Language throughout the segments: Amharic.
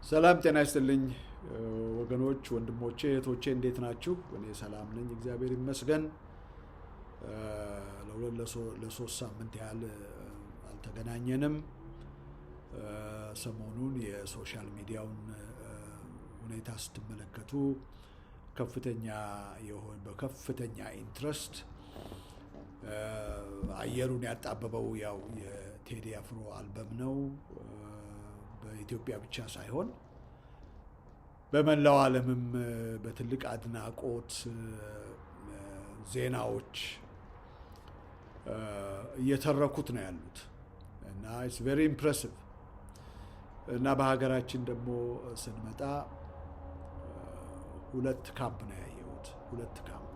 ሰላም ጤና ይስጥልኝ ወገኖች፣ ወንድሞቼ፣ እህቶቼ እንዴት ናችሁ? እኔ ሰላም ነኝ፣ እግዚአብሔር ይመስገን። ለሶስት ሳምንት ያህል አልተገናኘንም። ሰሞኑን የሶሻል ሚዲያውን ሁኔታ ስትመለከቱ በከፍተኛ ኢንትረስት አየሩን ያጣበበው ያው የቴዲ አፍሮ አልበም ነው። በኢትዮጵያ ብቻ ሳይሆን በመላው ዓለምም በትልቅ አድናቆት ዜናዎች እየተረኩት ነው ያሉት እና ኢትስ ቬሪ ኢምፕሬሲቭ። እና በሀገራችን ደግሞ ስንመጣ ሁለት ካምፕ ነው ያየሁት። ሁለት ካምፕ።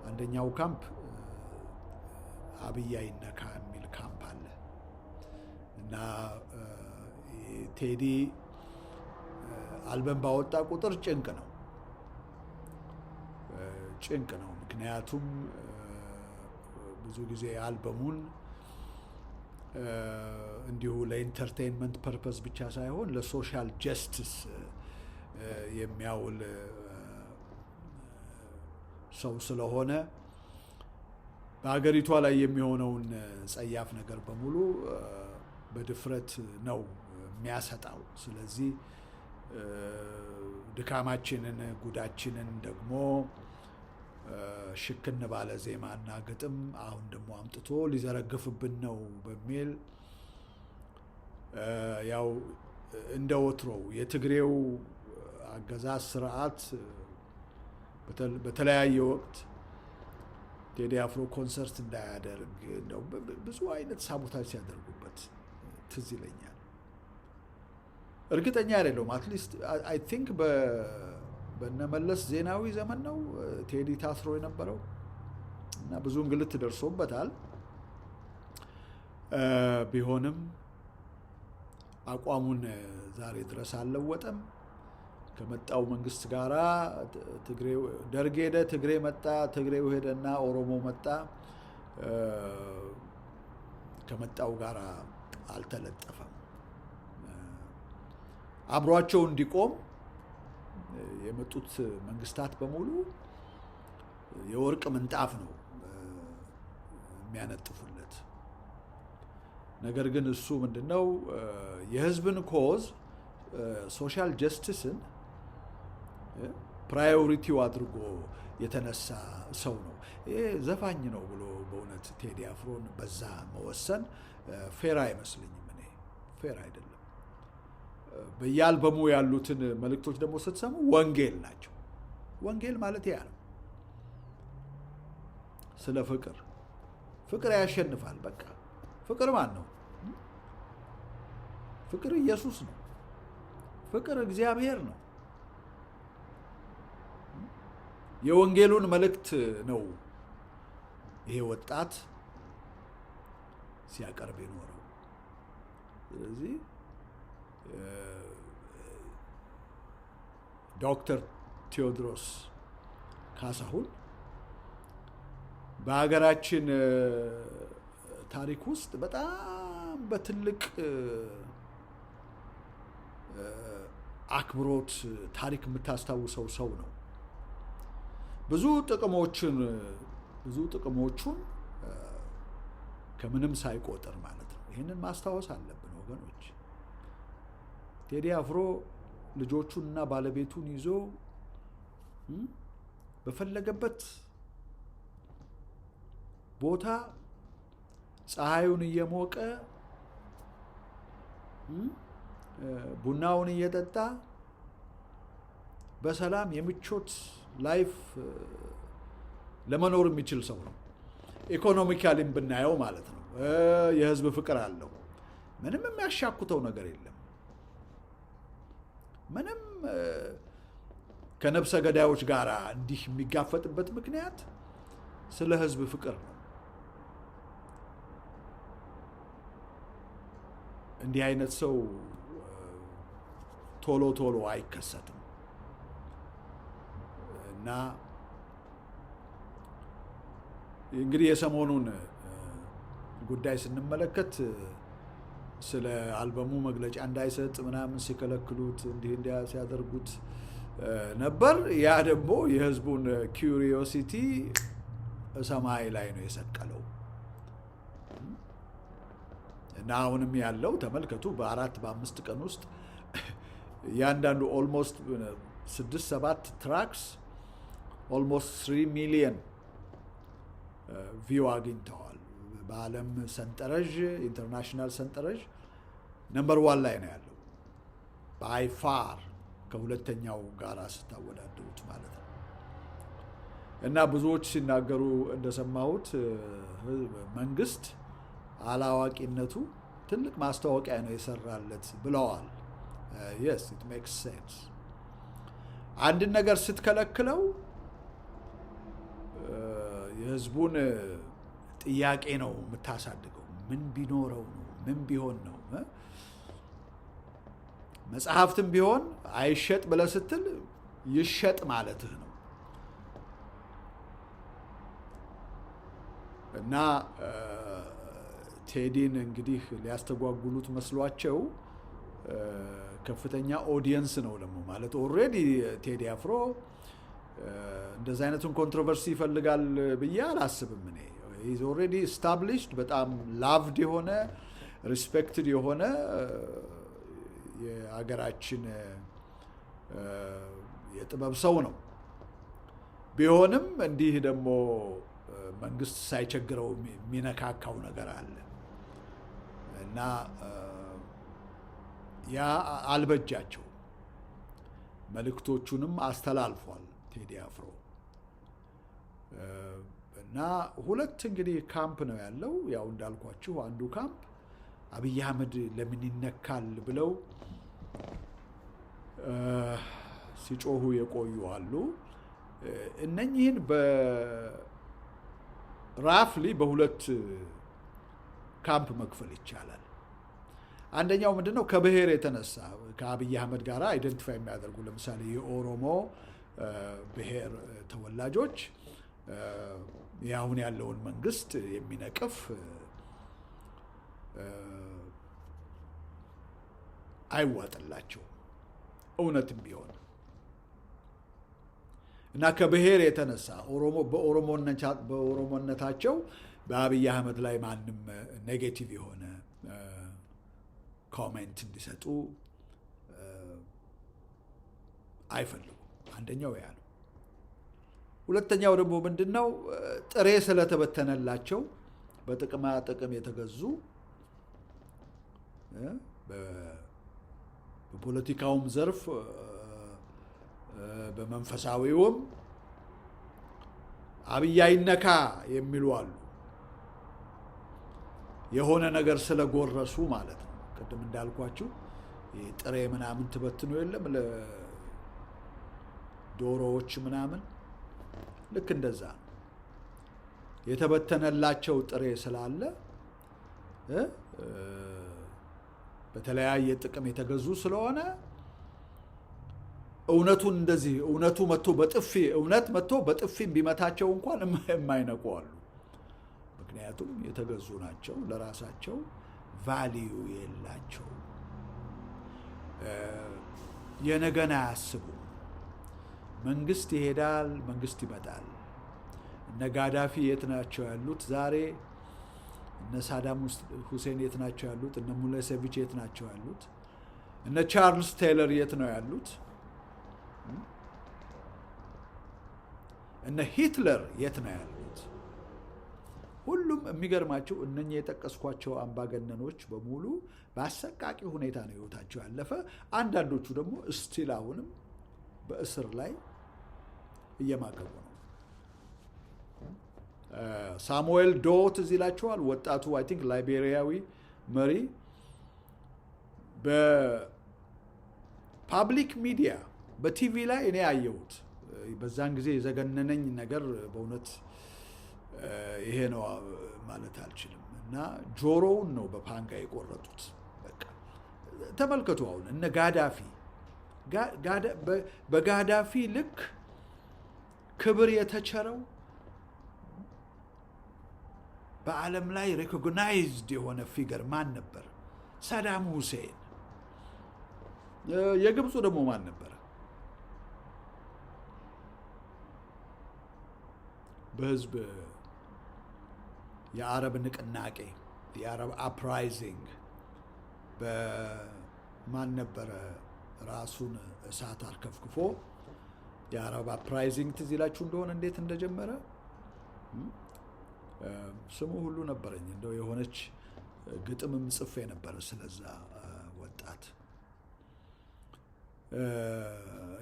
አንደኛው ካምፕ አብይ አይነካ የሚል ካምፕ አለ እና ቴዲ አልበም ባወጣ ቁጥር ጭንቅ ነው። ምክንያቱም ብዙ ጊዜ አልበሙን እንዲሁ ለኢንተርቴይንመንት ፐርፐስ ብቻ ሳይሆን ለሶሻል ጀስቲስ የሚያውል ሰው ስለሆነ በሀገሪቷ ላይ የሚሆነውን ጸያፍ ነገር በሙሉ በድፍረት ነው የሚያሰጣው። ስለዚህ ድካማችንን፣ ጉዳችንን ደግሞ ሽክን ባለ ዜማና ግጥም አሁን ደግሞ አምጥቶ ሊዘረግፍብን ነው በሚል ያው እንደ ወትሮው የትግሬው አገዛዝ ስርዓት በተለያየ ወቅት ቴዲ አፍሮ ኮንሰርት እንዳያደርግ ነው ብዙ አይነት ሳቦታጅ ሲያደርጉበት ትዝ ይለኛል። እርግጠኛ አይደለሁም። አትሊስት አይ ቲንክ በነመለስ ዜናዊ ዘመን ነው ቴዲ ታስሮ የነበረው እና ብዙ እንግልት ደርሶበታል። ቢሆንም አቋሙን ዛሬ ድረስ አልለወጠም። ከመጣው መንግስት ጋራ ደርግ ሄደ፣ ትግሬ መጣ፣ ትግሬው ሄደና ኦሮሞ መጣ። ከመጣው ጋራ አልተለጠፈም። አብሯቸው እንዲቆም የመጡት መንግስታት በሙሉ የወርቅ ምንጣፍ ነው የሚያነጥፉለት። ነገር ግን እሱ ምንድነው የህዝብን ኮዝ ሶሻል ጀስቲስን ፕራዮሪቲው አድርጎ የተነሳ ሰው ነው። ይሄ ዘፋኝ ነው ብሎ በእውነት ቴዲ አፍሮን በዛ መወሰን ፌር አይመስልኝም። እኔ ፌር አይደለም። በየአልበሙ ያሉትን መልእክቶች ደግሞ ስትሰሙ ወንጌል ናቸው። ወንጌል ማለት ያ ነው። ስለ ፍቅር ያሸንፋል። በቃ ፍቅር ማን ነው? ፍቅር ኢየሱስ ነው። ፍቅር እግዚአብሔር ነው። የወንጌሉን መልእክት ነው ይሄ ወጣት ሲያቀርብ የኖረው። ስለዚህ ዶክተር ቴዎድሮስ ካሳሁን በሀገራችን ታሪክ ውስጥ በጣም በትልቅ አክብሮት ታሪክ የምታስታውሰው ሰው ነው። ብዙ ጥቅሞቹን ከምንም ሳይቆጥር ማለት ነው። ይህንን ማስታወስ አለብን ወገኖች። ቴዲ አፍሮ ልጆቹንና ባለቤቱን ይዞ በፈለገበት ቦታ ፀሐዩን እየሞቀ ቡናውን እየጠጣ በሰላም የምቾት ላይፍ ለመኖር የሚችል ሰው ነው። ኢኮኖሚካሊም ብናየው ማለት ነው። የህዝብ ፍቅር አለው። ምንም የሚያሻኩተው ነገር የለም። ምንም ከነፍሰ ገዳዮች ጋር እንዲህ የሚጋፈጥበት ምክንያት ስለ ህዝብ ፍቅር ነው። እንዲህ አይነት ሰው ቶሎ አይከሰትም እና እንግዲህ የሰሞኑን ጉዳይ ስንመለከት ስለ አልበሙ መግለጫ እንዳይሰጥ ምናምን ሲከለክሉት እንዲያ ሲያደርጉት ነበር። ያ ደግሞ የህዝቡን ኪዩሪዮሲቲ ሰማይ ላይ ነው የሰቀለው እና አሁንም ያለው ተመልከቱ በ4-5 ቀን ውስጥ ያንዳንዱ ኦልሞስት 6-7 ትራክስ ኦልሞስት 3 ሚሊዮን ቪው አግኝተዋል። በዓለም ሰንጠረዥ ኢንተርናሽናል ሰንጠረዥ ነምበር 1 ላይ ነው ያለው ባይ ፋር ከሁለተኛው ጋር ስታወዳድሩት ማለት ነው። እና ብዙዎች ሲናገሩ እንደሰማሁት መንግስት አላዋቂነቱ ትልቅ ማስታወቂያ ነው የሰራለት ብለዋል። yes it makes sense። አንድን ነገር ስትከለክለው የህዝቡን ጥያቄ ነው የምታሳድገው። ምን ቢኖረው ነው? ምን ቢሆን ነው? መጽሐፍትም ቢሆን አይሸጥ ብለህ ስትል ይሸጥ ማለትህ ነው። እና ቴዲን እንግዲህ ሊያስተጓጉሉት መስሏቸው ከፍተኛ ኦዲየንስ ነው ደግሞ ማለት ኦልሬዲ ቴዲ አፍሮ እንደዛ አይነቱን ኮንትሮቨርሲ ይፈልጋል ብዬ አላስብም እኔ። he's already established በጣም ላቭድ የሆነ ሪስፔክትድ የሆነ የሀገራችን የጥበብ ሰው ነው። ቢሆንም እንዲህ ደግሞ መንግስት ሳይቸግረው የሚነካካው ነገር አለ እና ያ አልበጃቸው። መልእክቶቹንም አስተላልፏል ቴዲ አፍሮ እና ሁለት እንግዲህ ካምፕ ነው ያለው። ያው እንዳልኳችሁ አንዱ ካምፕ አብይ አህመድ ለምን ይነካል ብለው ሲጮሁ የቆዩ አሉ። እነኚህን በራፍሊ በሁለት ካምፕ መክፈል ይቻላል። አንደኛው ምንድነው? ከብሔር የተነሳ ከአብይ አህመድ ጋር አይደንቲፋይ የሚያደርጉ ለምሳሌ የኦሮሞ ብሔር ተወላጆች ያሁን ያለውን መንግስት የሚነቅፍ አይዋጥላቸው እውነትም ቢሆን እና ከብሔር የተነሳ በኦሮሞነታቸው በአብይ አህመድ ላይ ማንም ኔጌቲቭ የሆነ ኮሜንት እንዲሰጡ አይፈልጉም። አንደኛው ያ ነው። ሁለተኛው ደግሞ ምንድነው? ጥሬ ስለተበተነላቸው በጥቅማ ጥቅም የተገዙ በፖለቲካውም ዘርፍ በመንፈሳዊውም አብይ አይነካ የሚሉ አሉ። የሆነ ነገር ስለጎረሱ ማለት ነው። ቅድም እንዳልኳችሁ ጥሬ ምናምን ትበትኑ የለም ለዶሮዎች ምናምን ልክ እንደዛ ነው። የተበተነላቸው ጥሬ ስላለ በተለያየ ጥቅም የተገዙ ስለሆነ እውነቱን እንደዚህ እውነቱ መጥቶ በጥፊ ቢመታቸው እንኳን የማይነቁ አሉ። ምክንያቱም የተገዙ ናቸው፣ ለራሳቸው ቫልዩ የላቸው፣ የነገን አያስቡም። መንግስት ይሄዳል፣ መንግስት ይመጣል። እነ ጋዳፊ የት ናቸው ያሉት ዛሬ? እነ ሳዳም ሁሴን የት ናቸው ያሉት? እነ ሙሌሴቪች የት ናቸው ያሉት? እነ ቻርልስ ቴይለር የት ነው ያሉት? እነ ሂትለር የት ነው ያሉት? ሁሉም የሚገርማቸው እነኚህ የጠቀስኳቸው አምባገነኖች በሙሉ በአሰቃቂ ሁኔታ ነው ህይወታቸው ያለፈ። አንዳንዶቹ ደግሞ እስቲል አሁንም በእስር ላይ እየማቀቁ ነው። ሳሙኤል ዶው ትዝ ይላችኋል? ወጣቱ አይ ቲንክ ላይቤሪያዊ መሪ በፓብሊክ ሚዲያ በቲቪ ላይ እኔ ያየሁት በዛን ጊዜ የዘገነነኝ ነገር በእውነት ይሄ ነው ማለት አልችልም። እና ጆሮውን ነው በፓንጋ የቆረጡት። በቃ ተመልከቱ። አሁን እነ ጋዳፊ በጋዳፊ ልክ ክብር የተቸረው በዓለም ላይ ሪኮግናይዝድ የሆነ ፊገር ማን ነበር? ሳዳም ሁሴን። የግብፁ ደግሞ ማን ነበረ? በህዝብ የአረብ ንቅናቄ የአረብ አፕራይዚንግ በማን ነበረ ራሱን እሳት አርከፍክፎ የአረብ አፕራይዚንግ ትዝ ይላችሁ እንደሆነ እንዴት እንደጀመረ ስሙ ሁሉ ነበረኝ። እንደው የሆነች ግጥምም ጽፌ ነበረ ስለዛ ወጣት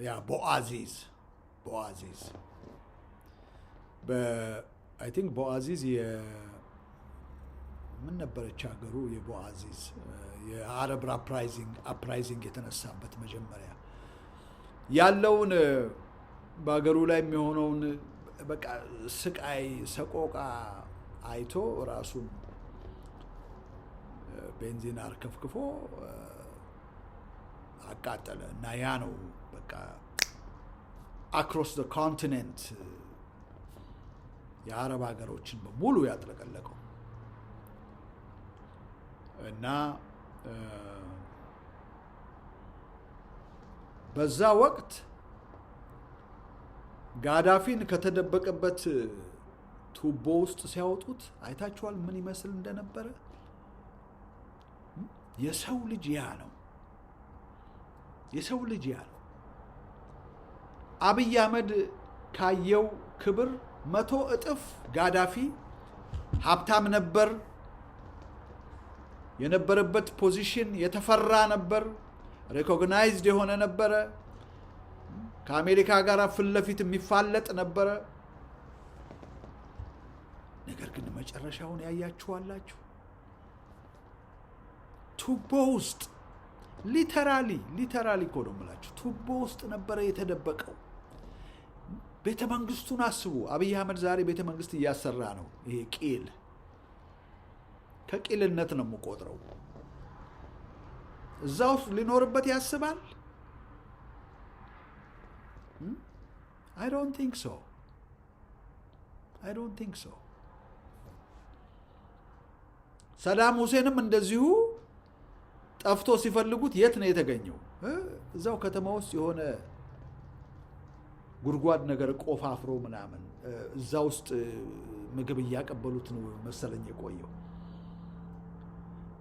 ያ ቦአዚዝ አይ ቲንክ ቦአዚዝ ምን ነበረች ሀገሩ? የቦአዚዝ የአረብ አፕራይዚንግ የተነሳበት መጀመሪያ ያለውን በሀገሩ ላይ የሚሆነውን በቃ ስቃይ ሰቆቃ አይቶ ራሱን ቤንዚን አርከፍክፎ አቃጠለ እና ያ ነው በቃ አክሮስ ዘ ኮንቲኔንት የአረብ ሀገሮችን በሙሉ ያጥለቀለቀው እና በዛ ወቅት ጋዳፊን ከተደበቀበት ቱቦ ውስጥ ሲያወጡት አይታችኋል ምን ይመስል እንደነበረ። የሰው ልጅ ያ ነው። አብይ አህመድ ካየው ክብር 100 እጥፍ ጋዳፊ ሀብታም ነበር። የነበረበት ፖዚሽን የተፈራ ነበር። ሪኮግናይዝድ የሆነ ነበረ። ከአሜሪካ ጋር ፊት ለፊት የሚፋለጥ ነበረ። ነገር ግን መጨረሻውን ያያችኋላችሁ። ቱቦ ውስጥ ሊተራሊ እኮ ነው የምላችሁ፣ ቱቦ ውስጥ ነበረ የተደበቀው። ቤተ መንግስቱን አስቡ። አብይ አህመድ ዛሬ ቤተ መንግስት እያሰራ ነው። ይሄ ቂል ከቂልነት ነው የምቆጥረው። እዛ ውስጥ ሊኖርበት ያስባል? I don't think so. ሳዳም ሁሴንም እንደዚሁ ጠፍቶ ሲፈልጉት የት ነው የተገኘው? እዛው ከተማ ውስጥ የሆነ ጉድጓድ ነገር ቆፋፍሮ ምናምን እዛ ውስጥ ምግብ እያቀበሉት ነው መሰለኝ የቆየው።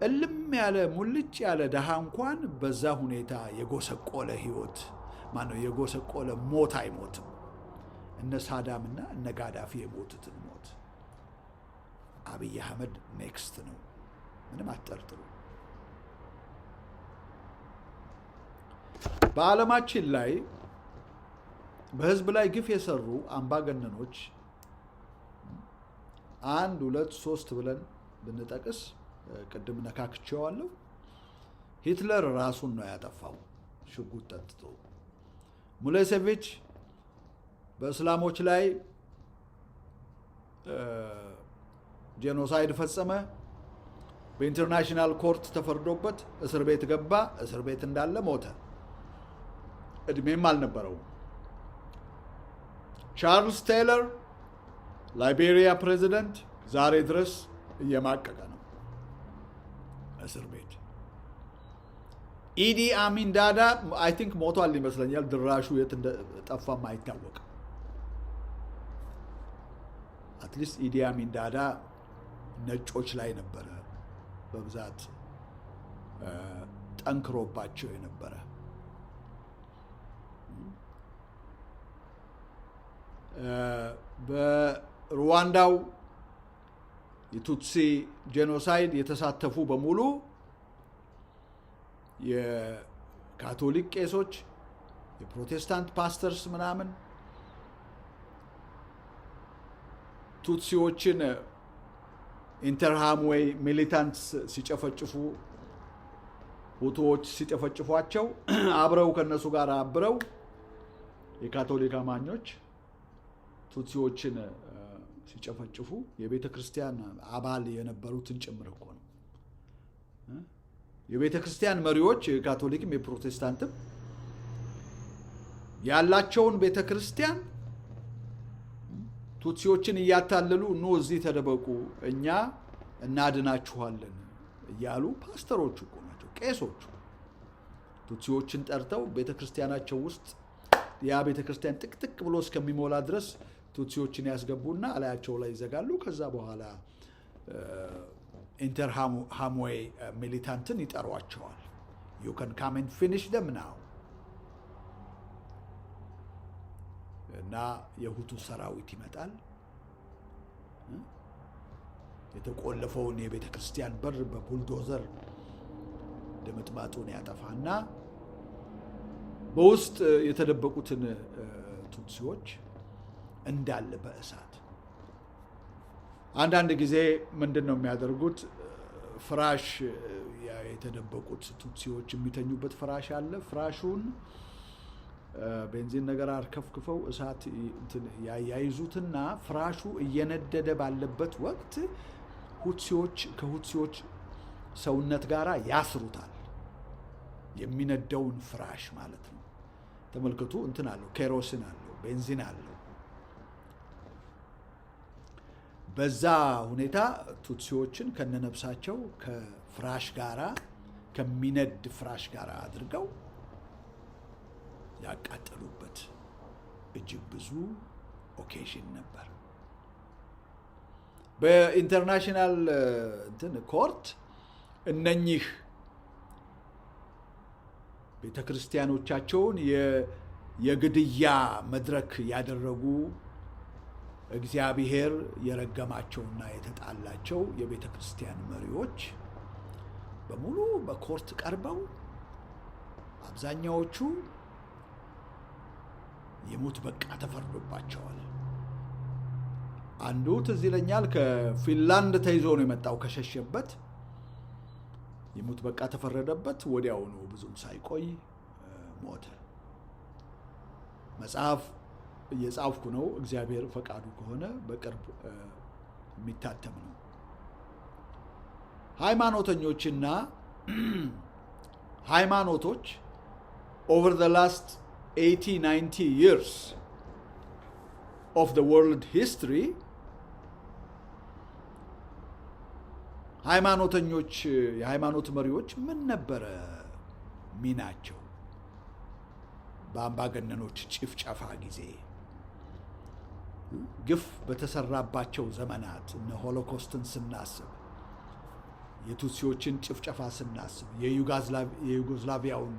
እልም ያለ ሙልጭ ያለ ደሃ እንኳን በዛ ሁኔታ የጎሰቆለ ህይወት የጎሰቆለ ሞት አይሞትም። እነ ሳዳምና እነ ጋዳፊ የሞቱትን ሞት አብይ አህመድ ኔክስት ነው፣ ምንም አትጠርጥሩ። በዓለማችን ላይ በህዝብ ላይ ግፍ የሰሩ አምባገነኖች 1 2 3 ብለን ብንጠቅስ ቅድም ነካክቼዋለሁ። ሂትለር ራሱን ነው ያጠፋው ሽጉጥ ጠጥቶ። ሙሌሴቪች በእስላሞች ላይ ጄኖሳይድ ፈጸመ። በኢንተርናሽናል ኮርት ተፈርዶበት እስር ቤት ገባ። እስር ቤት እንዳለ ሞተ። እድሜም አልነበረው። ቻርልስ ቴይለር ላይቤሪያ ፕሬዚደንት ዛሬ ድረስ እየማቀቀ ነው እስር ቤት። ኢዲ አሚን ዳዳ አይ ቲንክ ሞቷል ይመስለኛል። ድራሹ የት እንደጠፋም አይታወቅም። አትሊስት ኢዲ አሚን ዳዳ ነጮች ላይ ነበረ በብዛት ጠንክሮባቸው የነበረ። በሩዋንዳው የቱትሲ ጄኖሳይድ የተሳተፉ በሙሉ የካቶሊክ ቄሶች፣ የፕሮቴስታንት ፓስተርስ ምናምን ቱትሲዎችን ኢንተርሃምዌይ ሚሊታንትስ ሲጨፈጭፉ፣ ሁቱዎች ሲጨፈጭፏቸው አብረው ከነሱ ጋር አብረው የካቶሊክ አማኞች ቱትሲዎችን ሲጨፈጭፉ የቤተ ክርስቲያን አባል የነበሩትን ጭምር እኮ ነው። የቤተ ክርስቲያን መሪዎች የካቶሊክም የፕሮቴስታንትም ያላቸውን ቤተ ክርስቲያን ቱትሲዎችን እያታለሉ ኑ እዚህ ተደበቁ እኛ እናድናችኋለን እያሉ ፓስተሮች እኮ ናቸው። ቄሶቹ ቱትሲዎችን ጠርተው ቤተክርስቲያናቸው ውስጥ ያ ቤተክርስቲያን ጥቅጥቅ ብሎ እስከሚሞላ ድረስ ቱትሲዎችን ያስገቡና አላያቸው ላይ ይዘጋሉ። ከዛ በኋላ ኢንተር ሃምዌይ ሚሊታንትን ይጠሯቸዋል። you can come and finish them now እና የሁቱ ሰራዊት ይመጣል። የተቆለፈውን የቤተ ክርስቲያን በር በቡልዶዘር ደምጥማጡን ያጠፋና በውስጥ የተደበቁትን ቱትሲዎች እንዳለ በእሳት አንዳንድ ጊዜ ምንድነው የሚያደርጉት? ፍራሽ የተደበቁት ቱትሲዎች የሚተኙበት ፍራሽ አለ። ፍራሹን ቤንዚን ነገር አርከፍክፈው እሳት ያያይዙትና ፍራሹ እየነደደ ባለበት ወቅት ከሁትሲዎች ሰውነት ጋር ያስሩታል። የሚነደውን ፍራሽ ማለት ነው። ተመልከቱ፣ እንትን አለው፣ ኬሮሲን አለው፣ ቤንዚን አለው። በዛ ሁኔታ ቱትሲዎችን ከነነፍሳቸው ከፍራሽ ጋራ ከሚነድ ፍራሽ ጋር አድርገው ያቃጠሉበት እጅግ ብዙ ኦኬዥን ነበር። በኢንተርናሽናል ኮርት እነኚህ ቤተክርስቲያኖቻቸውን የግድያ መድረክ ያደረጉ እግዚአብሔር የረገማቸውና የተጣላቸው የቤተክርስቲያን መሪዎች በሙሉ በኮርት ቀርበው አብዛኛዎቹ የሞት በቃ ተፈርዶባቸዋል። አንዱ ትዝ ይለኛል ከፊንላንድ ተይዞ ነው የመጣው። ከሸሸበት የሞት በቃ ተፈረደበት። ወዲያውኑ ብዙም ሳይቆይ ሞተ። መጽሐፍ እየጻፍኩ ነው። እግዚአብሔር ፈቃዱ ከሆነ በቅርብ የሚታተም ነው። ሃይማኖተኞችና ሃይማኖቶች over the last 80-90 years of the world history ሃይማኖተኞች የሃይማኖት መሪዎች ምን ነበረ ሚናቸው? በአምባገነኖች ጭፍጨፋ ጊዜ ግፍ በተሰራባቸው ዘመናት እነ ሆሎኮስትን ስናስብ፣ የቱትሲዎችን ጭፍጨፋ ስናስብ፣ የዩጎዝላቪያውን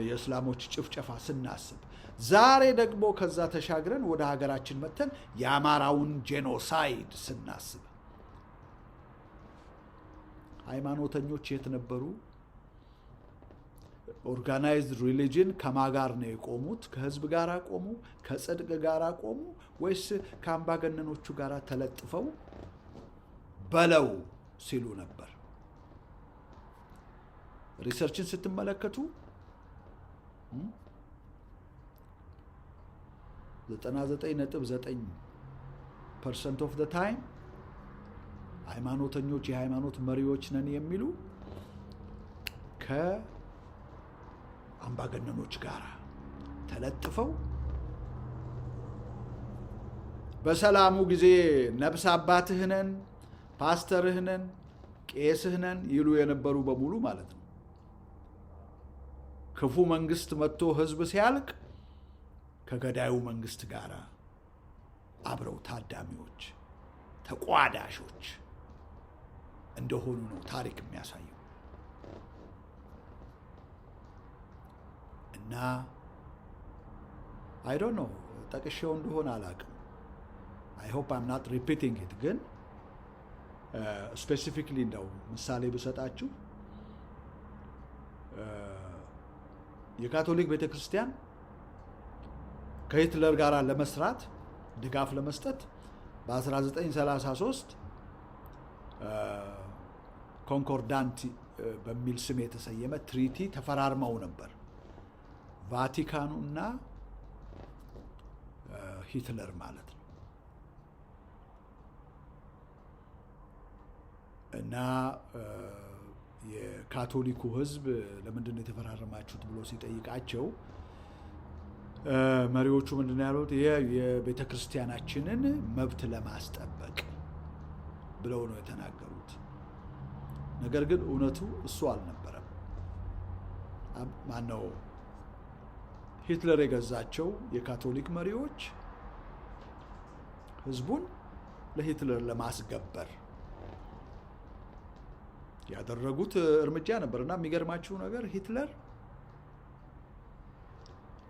የእስላሞች ጭፍጨፋ ስናስብ፣ ዛሬ ደግሞ ከዛ ተሻግረን ወደ ሀገራችን መተን የአማራውን ጄኖሳይድ ስናስብ ሃይማኖተኞች የት ነበሩ? ኦርጋናይዝድ ሪሊጅን ከማጋር ነው የቆሙት? ከህዝብ ጋር ቆሙ? ከጽድቅ ጋር ቆሙ? ወይስ ከአምባገነኖቹ ጋር ተለጥፈው በለው ሲሉ ነበር? ሪሰርችን ስትመለከቱ 99.9% of the time ሃይማኖተኞች የሃይማኖት መሪዎች ነን የሚሉ ከአምባገነኖች ጋር ተለጥፈው በሰላሙ ጊዜ ነብስ አባትህ ነን፣ ፓስተርህ ነን፣ ቄስህ ነን ይሉ የነበሩ በሙሉ ማለት ነው። ክፉ መንግስት መጥቶ ህዝብ ሲያልቅ ከገዳዩ መንግስት ጋር አብረው ታዳሚዎች፣ ተቋዳሾች እንደሆኑ ነው ታሪክ የሚያሳየው። እና I don't know ጠቅሼው እንደሆነ አላውቅም። I hope I'm not repeating it። ግን ስፔሲፊክሊ እንደው ምሳሌ ብሰጣችሁ የካቶሊክ ቤተክርስቲያን ከሂትለር ጋር ለመስራት ድጋፍ ለመስጠት በ1933 ኮንኮርዳንት በሚል ስም የተሰየመ ትሪቲ ተፈራርመው ነበር ቫቲካኑና ሂትለር ማለት ነው። እና የካቶሊኩ ህዝብ ለምንድን ነው የተፈራረማችሁት ብሎ ሲጠይቃቸው መሪዎቹ ምንድን ነው ያሉት? የቤተክርስቲያናችንን መብት ለማስጠበቅ ብለው ነው የተናገሩት። ነገር ግን እውነቱ እሱ አልነበረም። ማነው ሂትለር የገዛቸው የካቶሊክ መሪዎች ህዝቡን ለሂትለር ለማስገበር ያደረጉት እርምጃ ነበርና የሚገርማችሁ ነገር ሂትለር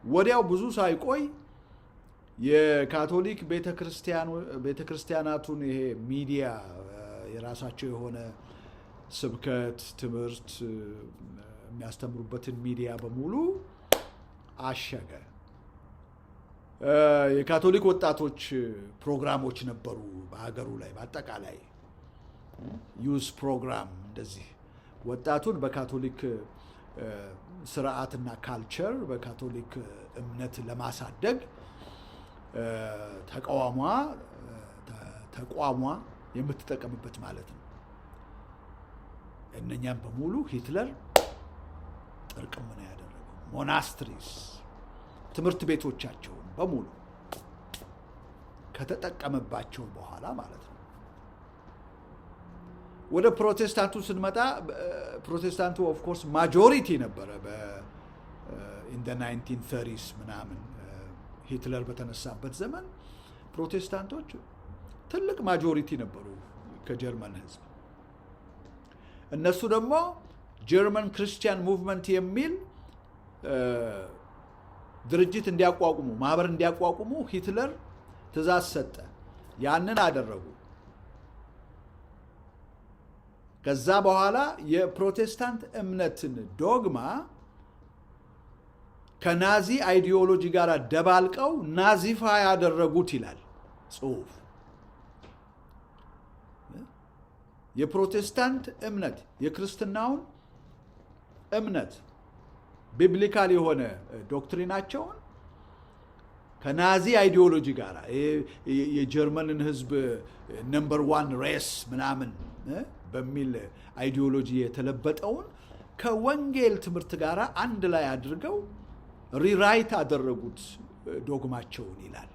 ወዲያው ብዙ ሳይቆይ የካቶሊክ ቤተክርስቲያናቱን ይሄ ሚዲያ የራሳቸው የሆነ ስብከት ትምህርት የሚያስተምሩበትን ሚዲያ በሙሉ አሸገ። የካቶሊክ ወጣቶች ፕሮግራሞች ነበሩ በሀገሩ ላይ በአጠቃላይ ዩዝ ፕሮግራም እንደዚህ ወጣቱን በካቶሊክ ስርዓትና ካልቸር በካቶሊክ እምነት ለማሳደግ ተቋሟ የምትጠቀምበት ማለት ነው። እነኛም በሙሉ ሂትለር ጥርቅም ነው ያደረገው። ሞናስትሪስ ትምህርት ቤቶቻቸውን በሙሉ ከተጠቀመባቸው በኋላ ማለት ነው። ወደ ፕሮቴስታንቱ ስንመጣ ፕሮቴስታንቱ ኦፍ ኮርስ ማጆሪቲ ነበረ ኢን ዘ 1930s ምናምን ሂትለር በተነሳበት ዘመን ፕሮቴስታንቶች ትልቅ ማጆሪቲ ነበሩ ከጀርመን ህዝብ። እነሱ ደግሞ ጀርመን ክርስቲያን ሙቭመንት የሚል ድርጅት እንዲያቋቁሙ ማህበር እንዲያቋቁሙ ሂትለር ትእዛዝ ሰጠ። ያንን አደረጉ። ከዛ በኋላ የፕሮቴስታንት እምነትን ዶግማ ከናዚ አይዲዮሎጂ ጋር ደባልቀው ናዚፋ ያደረጉት ይላል ጽሁፍ። የፕሮቴስታንት እምነት የክርስትናውን እምነት ቢብሊካል የሆነ ዶክትሪናቸውን ከናዚ አይዲዮሎጂ ጋር የጀርመንን ህዝብ ነምበር 1 ሬስ ምናምን በሚል አይዲዮሎጂ የተለበጠውን ከወንጌል ትምህርት ጋር አንድ ላይ አድርገው ሪራይት አደረጉት ዶግማቸውን ይላል።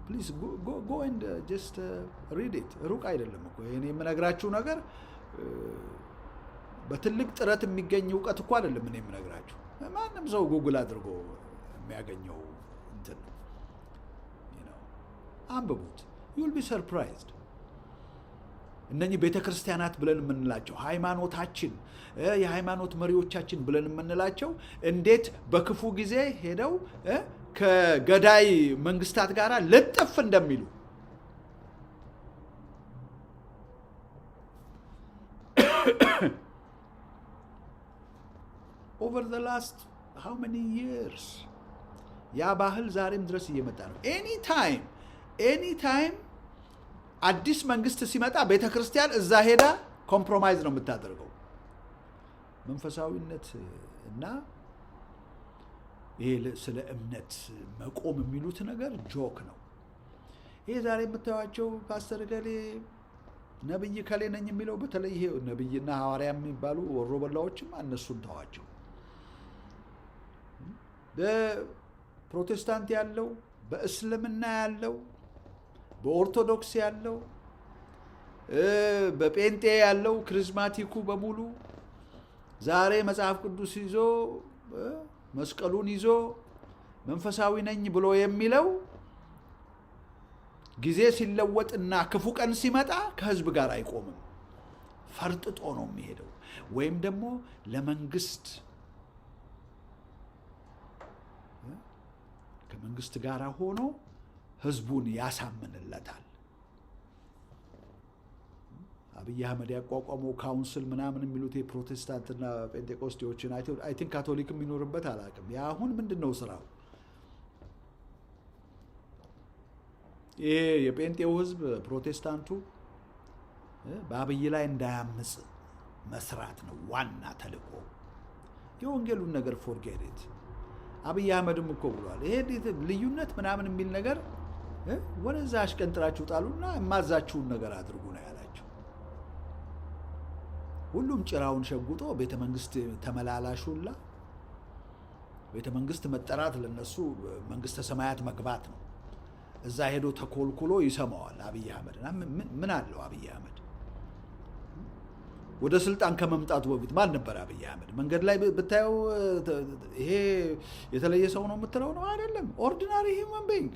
ፕሊዝ ጎ ኤንድ ጀስት ሪድ ኢት። ሩቅ አይደለም እኮ እኔ የምነግራችሁ ነገር በትልቅ ጥረት የሚገኝ እውቀት እኮ አይደለም። እኔ የምነግራችሁ ማንም ሰው ጉግል አድርጎ የሚያገኘው እንትን ነው። አንብቡት። you will be surprised። እነኚህ ቤተክርስቲያናት ብለን የምንላቸው ሃይማኖታችን የሃይማኖት መሪዎቻችን ብለን የምንላቸው እንዴት በክፉ ጊዜ ሄደው ከገዳይ መንግስታት ጋር ለጥፍ እንደሚሉ over the last how many years ያ ባህል ዛሬም ድረስ እየመጣ ነው። ኤኒታይም አዲስ መንግስት ሲመጣ ቤተክርስቲያን እዛ ሄዳ ኮምፕሮማይዝ ነው የምታደርገው። መንፈሳዊነት እና ይሄ ስለ እምነት መቆም የሚሉት ነገር ጆክ ነው። ይሄ ዛሬ የምታዩቸው ፓስተር ገሌ ነብይ ከሌ ነኝ የሚለው በተለይ ይሄ ነብይና ሐዋርያ የሚባሉ ወሮበላዎችም እነሱን ተዋቸው። በፕሮቴስታንት ያለው በእስልምና ያለው በኦርቶዶክስ ያለው በጴንጤ ያለው ክሪዝማቲኩ በሙሉ ዛሬ መጽሐፍ ቅዱስ ይዞ መስቀሉን ይዞ መንፈሳዊ ነኝ ብሎ የሚለው ጊዜ ሲለወጥና ክፉ ቀን ሲመጣ ከህዝብ ጋር አይቆምም። ፈርጥጦ ነው የሚሄደው። ወይም ደግሞ ለመንግስት ከመንግስት ጋር ሆኖ ህዝቡን ያሳምንለታል። አብይ አህመድ ያቋቋመው ካውንስል ምናምን የሚሉት የፕሮቴስታንትና ጴንጤቆስጤዎችን አይ ቲንክ ካቶሊክ የሚኖርበት አላውቅም። ያ አሁን ምንድነው ስራው? ይሄ የጴንጤው ህዝብ ፕሮቴስታንቱ በአብይ ላይ እንዳያምጽ መስራት ነው ዋና ተልእኮ። የወንጌሉን ነገር ፎርጌት ኢት። አብይ አህመድም እኮ ብሏል ይሄ ልዩነት ምናምን የሚል ነገር ወደዛ አሽቀንጥራችሁ ጣሉና የማዛችሁን ነገር አድርጉ ነው ያላቸው። ሁሉም ጭራውን ሸጉጦ ቤተመንግስት ተመላላሹላ ቤተመንግስት መጠራት ለነሱ መንግስተ ሰማያት መግባት ነው። እዛ ሄዶ ተኮልኩሎ ይሰማዋል አብይ አህመድ። ምን አለው አብይ አህመድ? ወደ ስልጣን ከመምጣቱ በፊት ማን ነበር አብይ አህመድ? መንገድ ላይ ብታየው ይሄ የተለየ ሰው ነው የምትለው ነው? አይደለም። ኦርዲናሪ ሂውመን ቢንግ።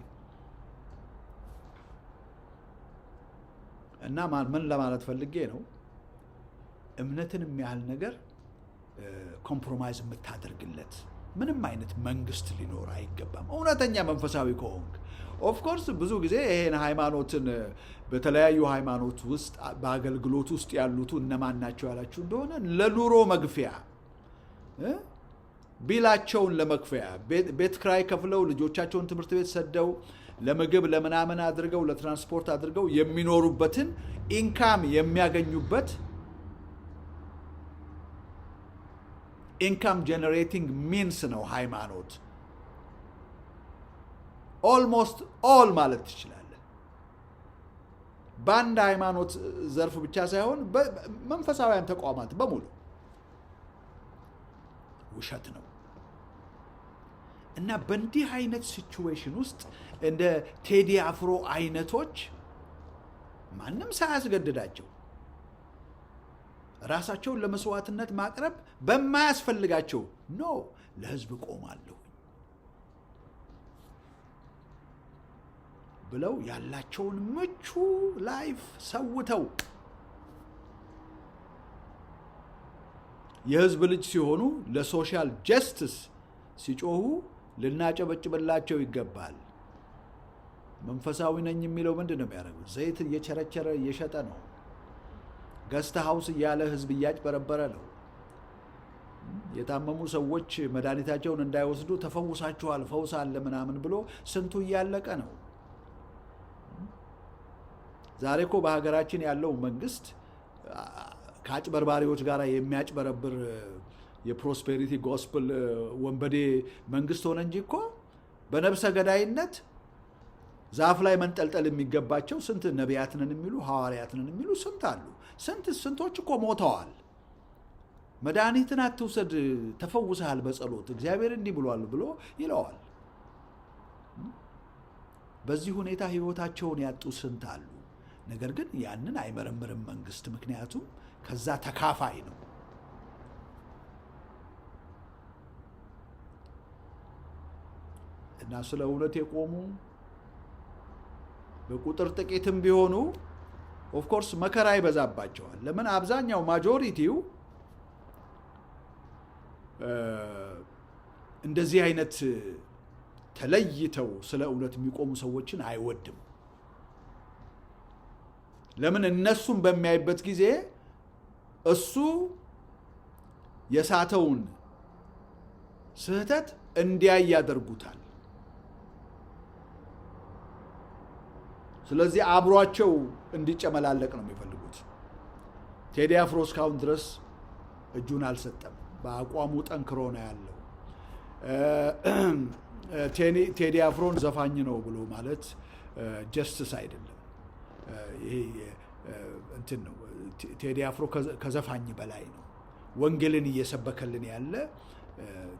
እና ምን ለማለት ፈልጌ ነው፣ እምነትን የሚያህል ነገር ኮምፕሮማይዝ የምታደርግለት ምንም አይነት መንግስት ሊኖር አይገባም፣ እውነተኛ መንፈሳዊ ከሆንክ። ኦፍኮርስ ብዙ ጊዜ ይሄን ሃይማኖትን በተለያዩ ሃይማኖት ውስጥ በአገልግሎት ውስጥ ያሉት እነማን ናቸው ያላችሁ እንደሆነ ለኑሮ መግፊያ ቢላቸውን ለመክፈያ ቤት ክራይ ከፍለው ልጆቻቸውን ትምህርት ቤት ሰደው ለምግብ ለምናምን አድርገው ለትራንስፖርት አድርገው የሚኖሩበትን ኢንካም የሚያገኙበት ኢንካም ጀነሬቲንግ ሚንስ ነው ሃይማኖት። ኦልሞስት ኦል ማለት ትችላለህ። በአንድ ሃይማኖት ዘርፍ ብቻ ሳይሆን መንፈሳዊያን ተቋማት በሙሉ ውሸት ነው። እና በእንዲህ አይነት ሲቹዌሽን ውስጥ እንደ ቴዲ አፍሮ አይነቶች ማንም ሳያስገድዳቸው ራሳቸውን ለመስዋዕትነት ማቅረብ በማያስፈልጋቸው ነው ለህዝብ ቆማለሁ ብለው ያላቸውን ምቹ ላይፍ ሰውተው የህዝብ ልጅ ሲሆኑ ለሶሻል ጀስቲስ ሲጮሁ ልናጨበጭብላቸው ይገባል። መንፈሳዊ ነኝ የሚለው ምንድን ነው የሚያደርገው? ዘይት እየቸረቸረ እየሸጠ ነው። ገስት ሃውስ እያለ ህዝብ እያጭበረበረ ነው። የታመሙ ሰዎች መድኃኒታቸውን እንዳይወስዱ ተፈውሳችኋል፣ ፈውስ አለ ምናምን ብሎ ስንቱ እያለቀ ነው። ዛሬ እኮ በሀገራችን ያለው መንግስት ከአጭበርባሪዎች ጋር የሚያጭበረብር የፕሮስፔሪቲ ጎስፕል ወንበዴ መንግስት ሆነ እንጂ እኮ በነብሰ ገዳይነት ዛፍ ላይ መንጠልጠል የሚገባቸው ስንት ነቢያትንን የሚሉ ሐዋርያትንን የሚሉ ስንት አሉ። ስንቶች እኮ ሞተዋል። መድኃኒትን አትውሰድ ተፈውሰሃል በጸሎት እግዚአብሔር እንዲህ ብሏል ብሎ ይለዋል። በዚህ ሁኔታ ህይወታቸውን ያጡ ስንት አሉ። ነገር ግን ያንን አይመረምርም መንግስት፣ ምክንያቱም ከዛ ተካፋይ ነው። እና ስለ እውነት የቆሙ በቁጥር ጥቂትም ቢሆኑ ኦፍኮርስ መከራ ይበዛባቸዋል። ለምን? አብዛኛው ማጆሪቲው እንደዚህ አይነት ተለይተው ስለ እውነት የሚቆሙ ሰዎችን አይወድም። ለምን? እነሱም በሚያይበት ጊዜ እሱ የሳተውን ስህተት እንዲያይ ያደርጉታል። ስለዚህ አብሯቸው እንዲጨመላለቅ ነው የሚፈልጉት። ቴዲ አፍሮ እስካሁን ድረስ እጁን አልሰጠም። በአቋሙ ጠንክሮ ነው ያለው። ቴዲ አፍሮን ዘፋኝ ነው ብሎ ማለት ጀስትስ አይደለም። ይሄ እንትን ነው። ቴዲ አፍሮ ከዘፋኝ በላይ ነው። ወንጌልን እየሰበከልን ያለ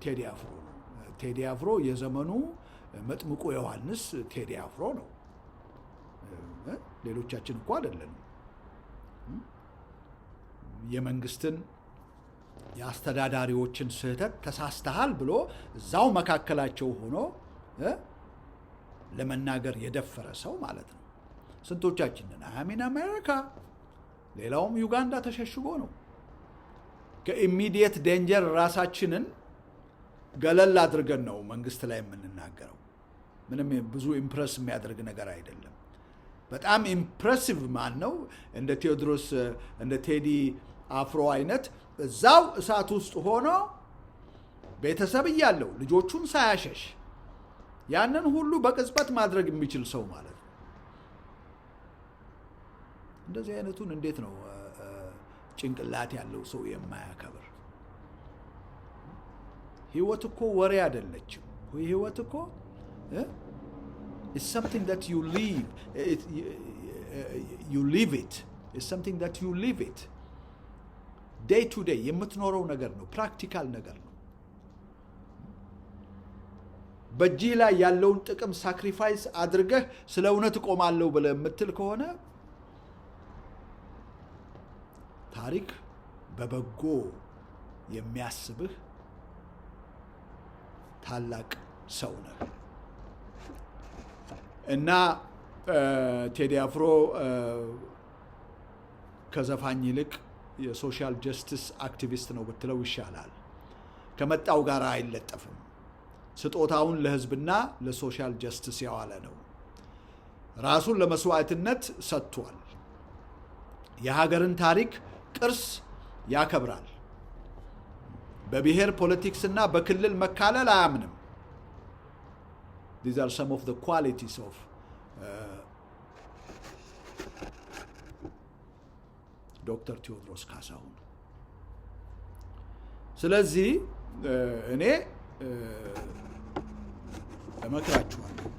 ቴዲ አፍሮ ነው። ቴዲ አፍሮ የዘመኑ መጥምቁ ዮሐንስ ቴዲ አፍሮ ነው። ሌሎቻችን እኮ አይደለንም። የመንግስትን የአስተዳዳሪዎችን ስህተት ተሳስተሃል ብሎ እዛው መካከላቸው ሆኖ ለመናገር የደፈረ ሰው ማለት ነው። ስንቶቻችንን አሜን አሜሪካ፣ ሌላውም ዩጋንዳ ተሸሽጎ ነው። ከኢሚዲየት ዴንጀር ራሳችንን ገለል አድርገን ነው መንግስት ላይ የምንናገረው። ምንም ብዙ ኢምፕረስ የሚያደርግ ነገር አይደለም። በጣም ኢምፕሬሲቭ ማን ነው? እንደ ቴዎድሮስ እንደ ቴዲ አፍሮ አይነት እዛው እሳት ውስጥ ሆኖ ቤተሰብ እያለው ልጆቹን ሳያሸሽ ያንን ሁሉ በቅጽበት ማድረግ የሚችል ሰው ማለት ነው። እንደዚህ አይነቱን እንዴት ነው ጭንቅላት ያለው ሰው የማያከብር? ህይወት እኮ ወሬ አይደለችም። ህይወት እኮ it's something that you live. You live it. It's something that you live it. Day to day የምትኖረው ነገር ነው። ፕራክቲካል ነገር ነው። በእጅህ ላይ ያለውን ጥቅም ሳክሪፋይስ አድርገህ ስለ እውነት እቆማለሁ ብለህ የምትል ከሆነ ታሪክ በበጎ የሚያስብህ ታላቅ ሰው ነህ እና ቴዲ አፍሮ ከዘፋኝ ይልቅ የሶሻል ጀስቲስ አክቲቪስት ነው ብትለው ይሻላል። ከመጣው ጋር አይለጠፍም። ስጦታውን ለህዝብና ለሶሻል ጀስቲስ ያዋለ ነው። ራሱን ለመስዋዕትነት ሰጥቷል። የሀገርን ታሪክ ቅርስ ያከብራል። በብሔር ፖለቲክስ እና በክልል መካለል አያምንም። These are some of the qualities of ዶክተር ቴዎድሮስ ካሳሁን። ስለዚህ እኔ እመክራችኋለሁ፣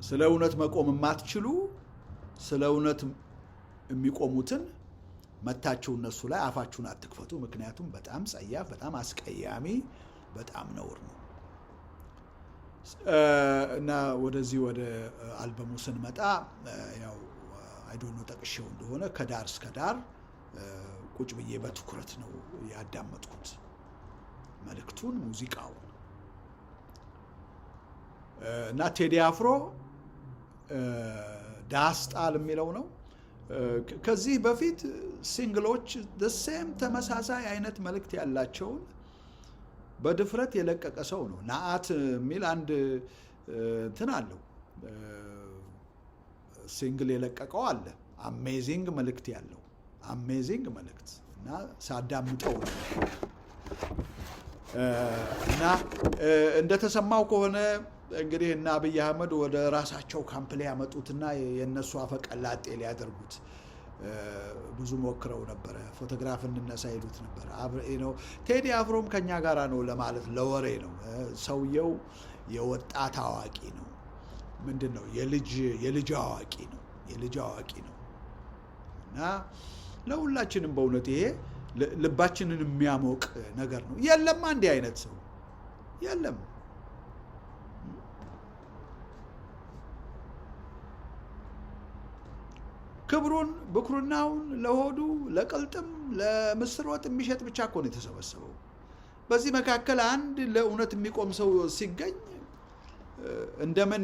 ስለ እውነት መቆም የማትችሉ ስለ እውነት የሚቆሙትን መታችሁ እነሱ ላይ አፋችሁን አትክፈቱ። ምክንያቱም በጣም ጸያፍ፣ በጣም አስቀያሚ፣ በጣም ነውር ነው። እና ወደዚህ ወደ አልበሙ ስንመጣ ያው አይዶኖ ጠቅሼው እንደሆነ ከዳር እስከ ዳር ቁጭ ብዬ በትኩረት ነው ያዳመጥኩት መልእክቱን፣ ሙዚቃውን እና ቴዲ አፍሮ ዳስጣል የሚለው ነው። ከዚህ በፊት ሲንግሎች ደሴም ተመሳሳይ አይነት መልእክት ያላቸውን በድፍረት የለቀቀ ሰው ነው። ናአት የሚል አንድ እንትን አለው ሲንግል የለቀቀው አለ። አሜዚንግ መልእክት ያለው አሜዚንግ መልእክት እና ሳዳምጠው እና እንደተሰማው ከሆነ እንግዲህ እና አብይ አህመድ ወደ ራሳቸው ካምፕ ላይ ያመጡትና የነሱ አፈቀላጤ ሊያደርጉት ብዙ ሞክረው ነበረ። ፎቶግራፍ እንነሳ ይሉት ነበር። ነው ቴዲ አፍሮም ከኛ ጋራ ነው ለማለት ለወሬ ነው። ሰውየው የወጣት አዋቂ ነው። ምንድነው የልጅ አዋቂ ነው። የልጅ አዋቂ ነው እና ለሁላችንም በእውነት ይሄ ልባችንን የሚያሞቅ ነገር ነው። የለም አንድ አይነት ሰው የለም። ክብሩን ብኩርናውን ለሆዱ ለቅልጥም ለምስር ወጥ የሚሸጥ ብቻ እኮ ነው የተሰበሰበው። በዚህ መካከል አንድ ለእውነት የሚቆም ሰው ሲገኝ እንደምን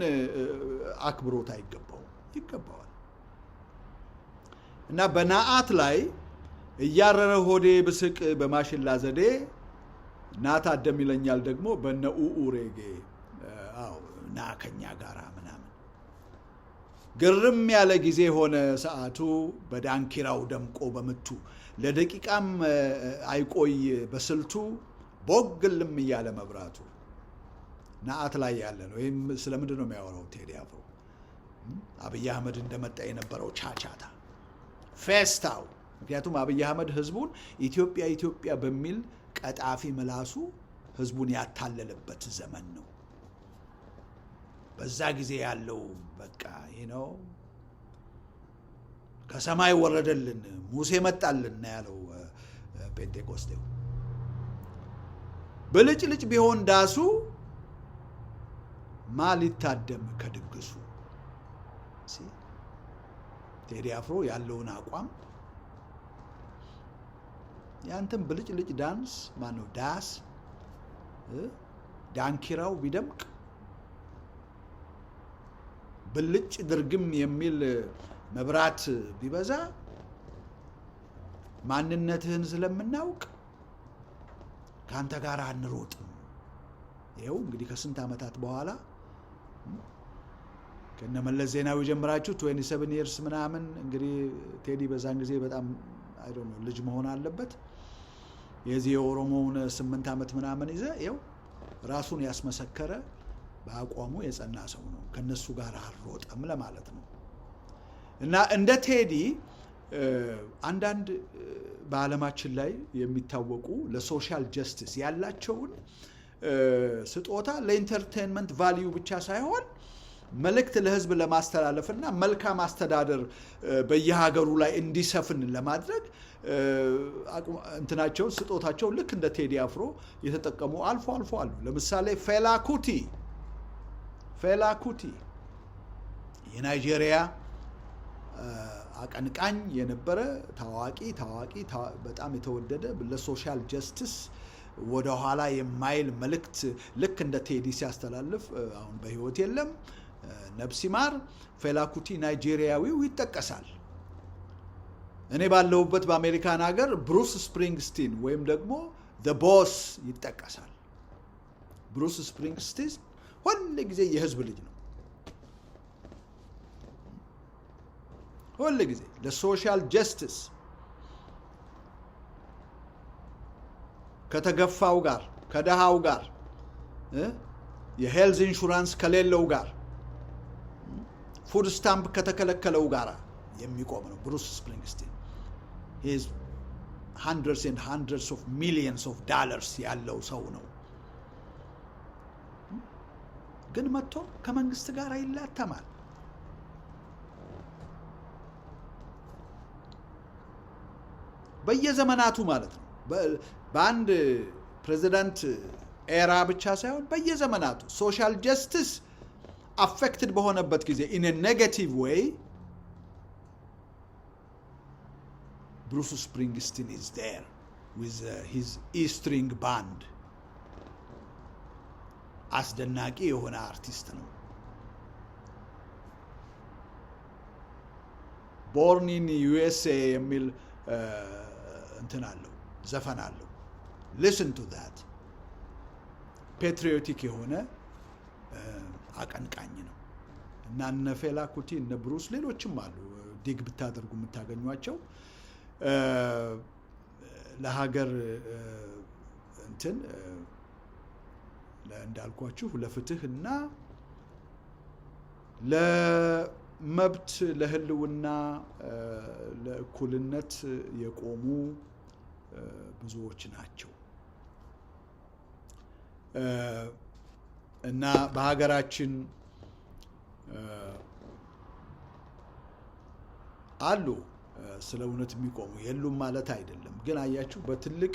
አክብሮት አይገባው? ይገባዋል። እና በናአት ላይ እያረረ ሆዴ ብስቅ በማሽላ ዘዴ ናታ አደም ይለኛል ደግሞ በነ ኡኡሬጌ ና ከኛ ጋራ ምናምን ግርም ያለ ጊዜ ሆነ ሰዓቱ በዳንኪራው ደምቆ በምቱ ለደቂቃም አይቆይ በስልቱ ቦግልም እያለ መብራቱ ናአት ላይ ያለ ነው። ይህም ስለምንድን ነው የሚያወራው ቴዲ አፍሮ? አብይ አህመድ እንደመጣ የነበረው ቻቻታ ፌስታው። ምክንያቱም አብይ አህመድ ህዝቡን ኢትዮጵያ ኢትዮጵያ በሚል ቀጣፊ ምላሱ ህዝቡን ያታለለበት ዘመን ነው። በዛ ጊዜ ያለው በቃ ነው ከሰማይ ወረደልን ሙሴ መጣልን ያለው ፔንቴኮስቴው በልጭልጭ ቢሆን ዳሱ ማሊታደም ከድግሱ። ቴዲ አፍሮ ያለውን አቋም ያንተም ብልጭልጭ ዳንስ ማነው ዳስ ዳንኪራው ቢደምቅ ብልጭ ድርግም የሚል መብራት ቢበዛ ማንነትህን ስለምናውቅ ካንተ ጋር አንሮጥም። ይሄው እንግዲህ ከስንት ዓመታት በኋላ ከነመለስ ዜናዊ ጀምራችሁ 27 years ምናምን እንግዲህ ቴዲ በዛን ጊዜ በጣም አይ ዶንት ኖ ልጅ መሆን አለበት። የዚህ የኦሮሞውን 8 ዓመት ምናምን ይዘ ይሄው ራሱን ያስመሰከረ በአቋሙ የጸና ሰው ነው። ከነሱ ጋር አልሮጠም ለማለት ነው። እና እንደ ቴዲ አንዳንድ በዓለማችን ላይ የሚታወቁ ለሶሻል ጀስቲስ ያላቸውን ስጦታ ለኢንተርቴይንመንት ቫልዩ ብቻ ሳይሆን መልእክት ለህዝብ ለማስተላለፍና መልካም አስተዳደር በየሀገሩ ላይ እንዲሰፍን ለማድረግ እንትናቸው ስጦታቸው ልክ እንደ ቴዲ አፍሮ የተጠቀሙ አልፎ አሉ። ለምሳሌ ፌላ ኩቲ የናይጄሪያ አቀንቃኝ የነበረ ታዋቂ በጣም የተወደደ ለሶሻል ጀስቲስ ወደ ኋላ የማይል መልእክት ልክ እንደ ቴዲ ሲያስተላልፍ አሁን በህይወት የለም፣ ነፍስ ይማር። ፌላ kuti ናይጄሪያዊው ይጠቀሳል። እኔ ባለሁበት በአሜሪካን ሀገር ብሩስ ስፕሪንግስቲን ወይም ደግሞ the boss ይጠቀሳል። ብሩስ ስፕሪንግስቲን ሁል ጊዜ የህዝብ ልጅ ነው። ሁል ጊዜ ለሶሻል ጀስቲስ ከተገፋው ጋር ከደሃው ጋር የሄልዝ ኢንሹራንስ ከሌለው ጋር ፉድ ስታምፕ ከተከለከለው ጋር የሚቆም ነው ብሩስ ስፕሪንግስቲን። he is hundreds and hundreds of millions of dollars ያለው ሰው ነው። ግን መጥቶ ከመንግስት ጋር ይላተማል። በየዘመናቱ ማለት ነው። በአንድ ፕሬዚዳንት ኤራ ብቻ ሳይሆን በየዘመናቱ ሶሻል ጀስቲስ አፌክትድ በሆነበት ጊዜ in a negative way Bruce Springsteen is there with his E-string band. አስደናቂ የሆነ አርቲስት ነው። Born in USA የሚል እንትን አለው፣ ዘፈን አለው። Listen to that. ፔትሪዮቲክ የሆነ አቀንቃኝ ነው። እና እነ ፌላ kuti እነ ብሩስ ሌሎችም አሉ ዲግ ብታደርጉ የምታገኟቸው ለሀገር እንትን እንዳልኳችሁ ለፍትህና ለመብት ለህልውና ለእኩልነት የቆሙ ብዙዎች ናቸው። እና በሀገራችን አሉ ስለ እውነት የሚቆሙ የሉም ማለት አይደለም። ግን አያችሁ በትልቅ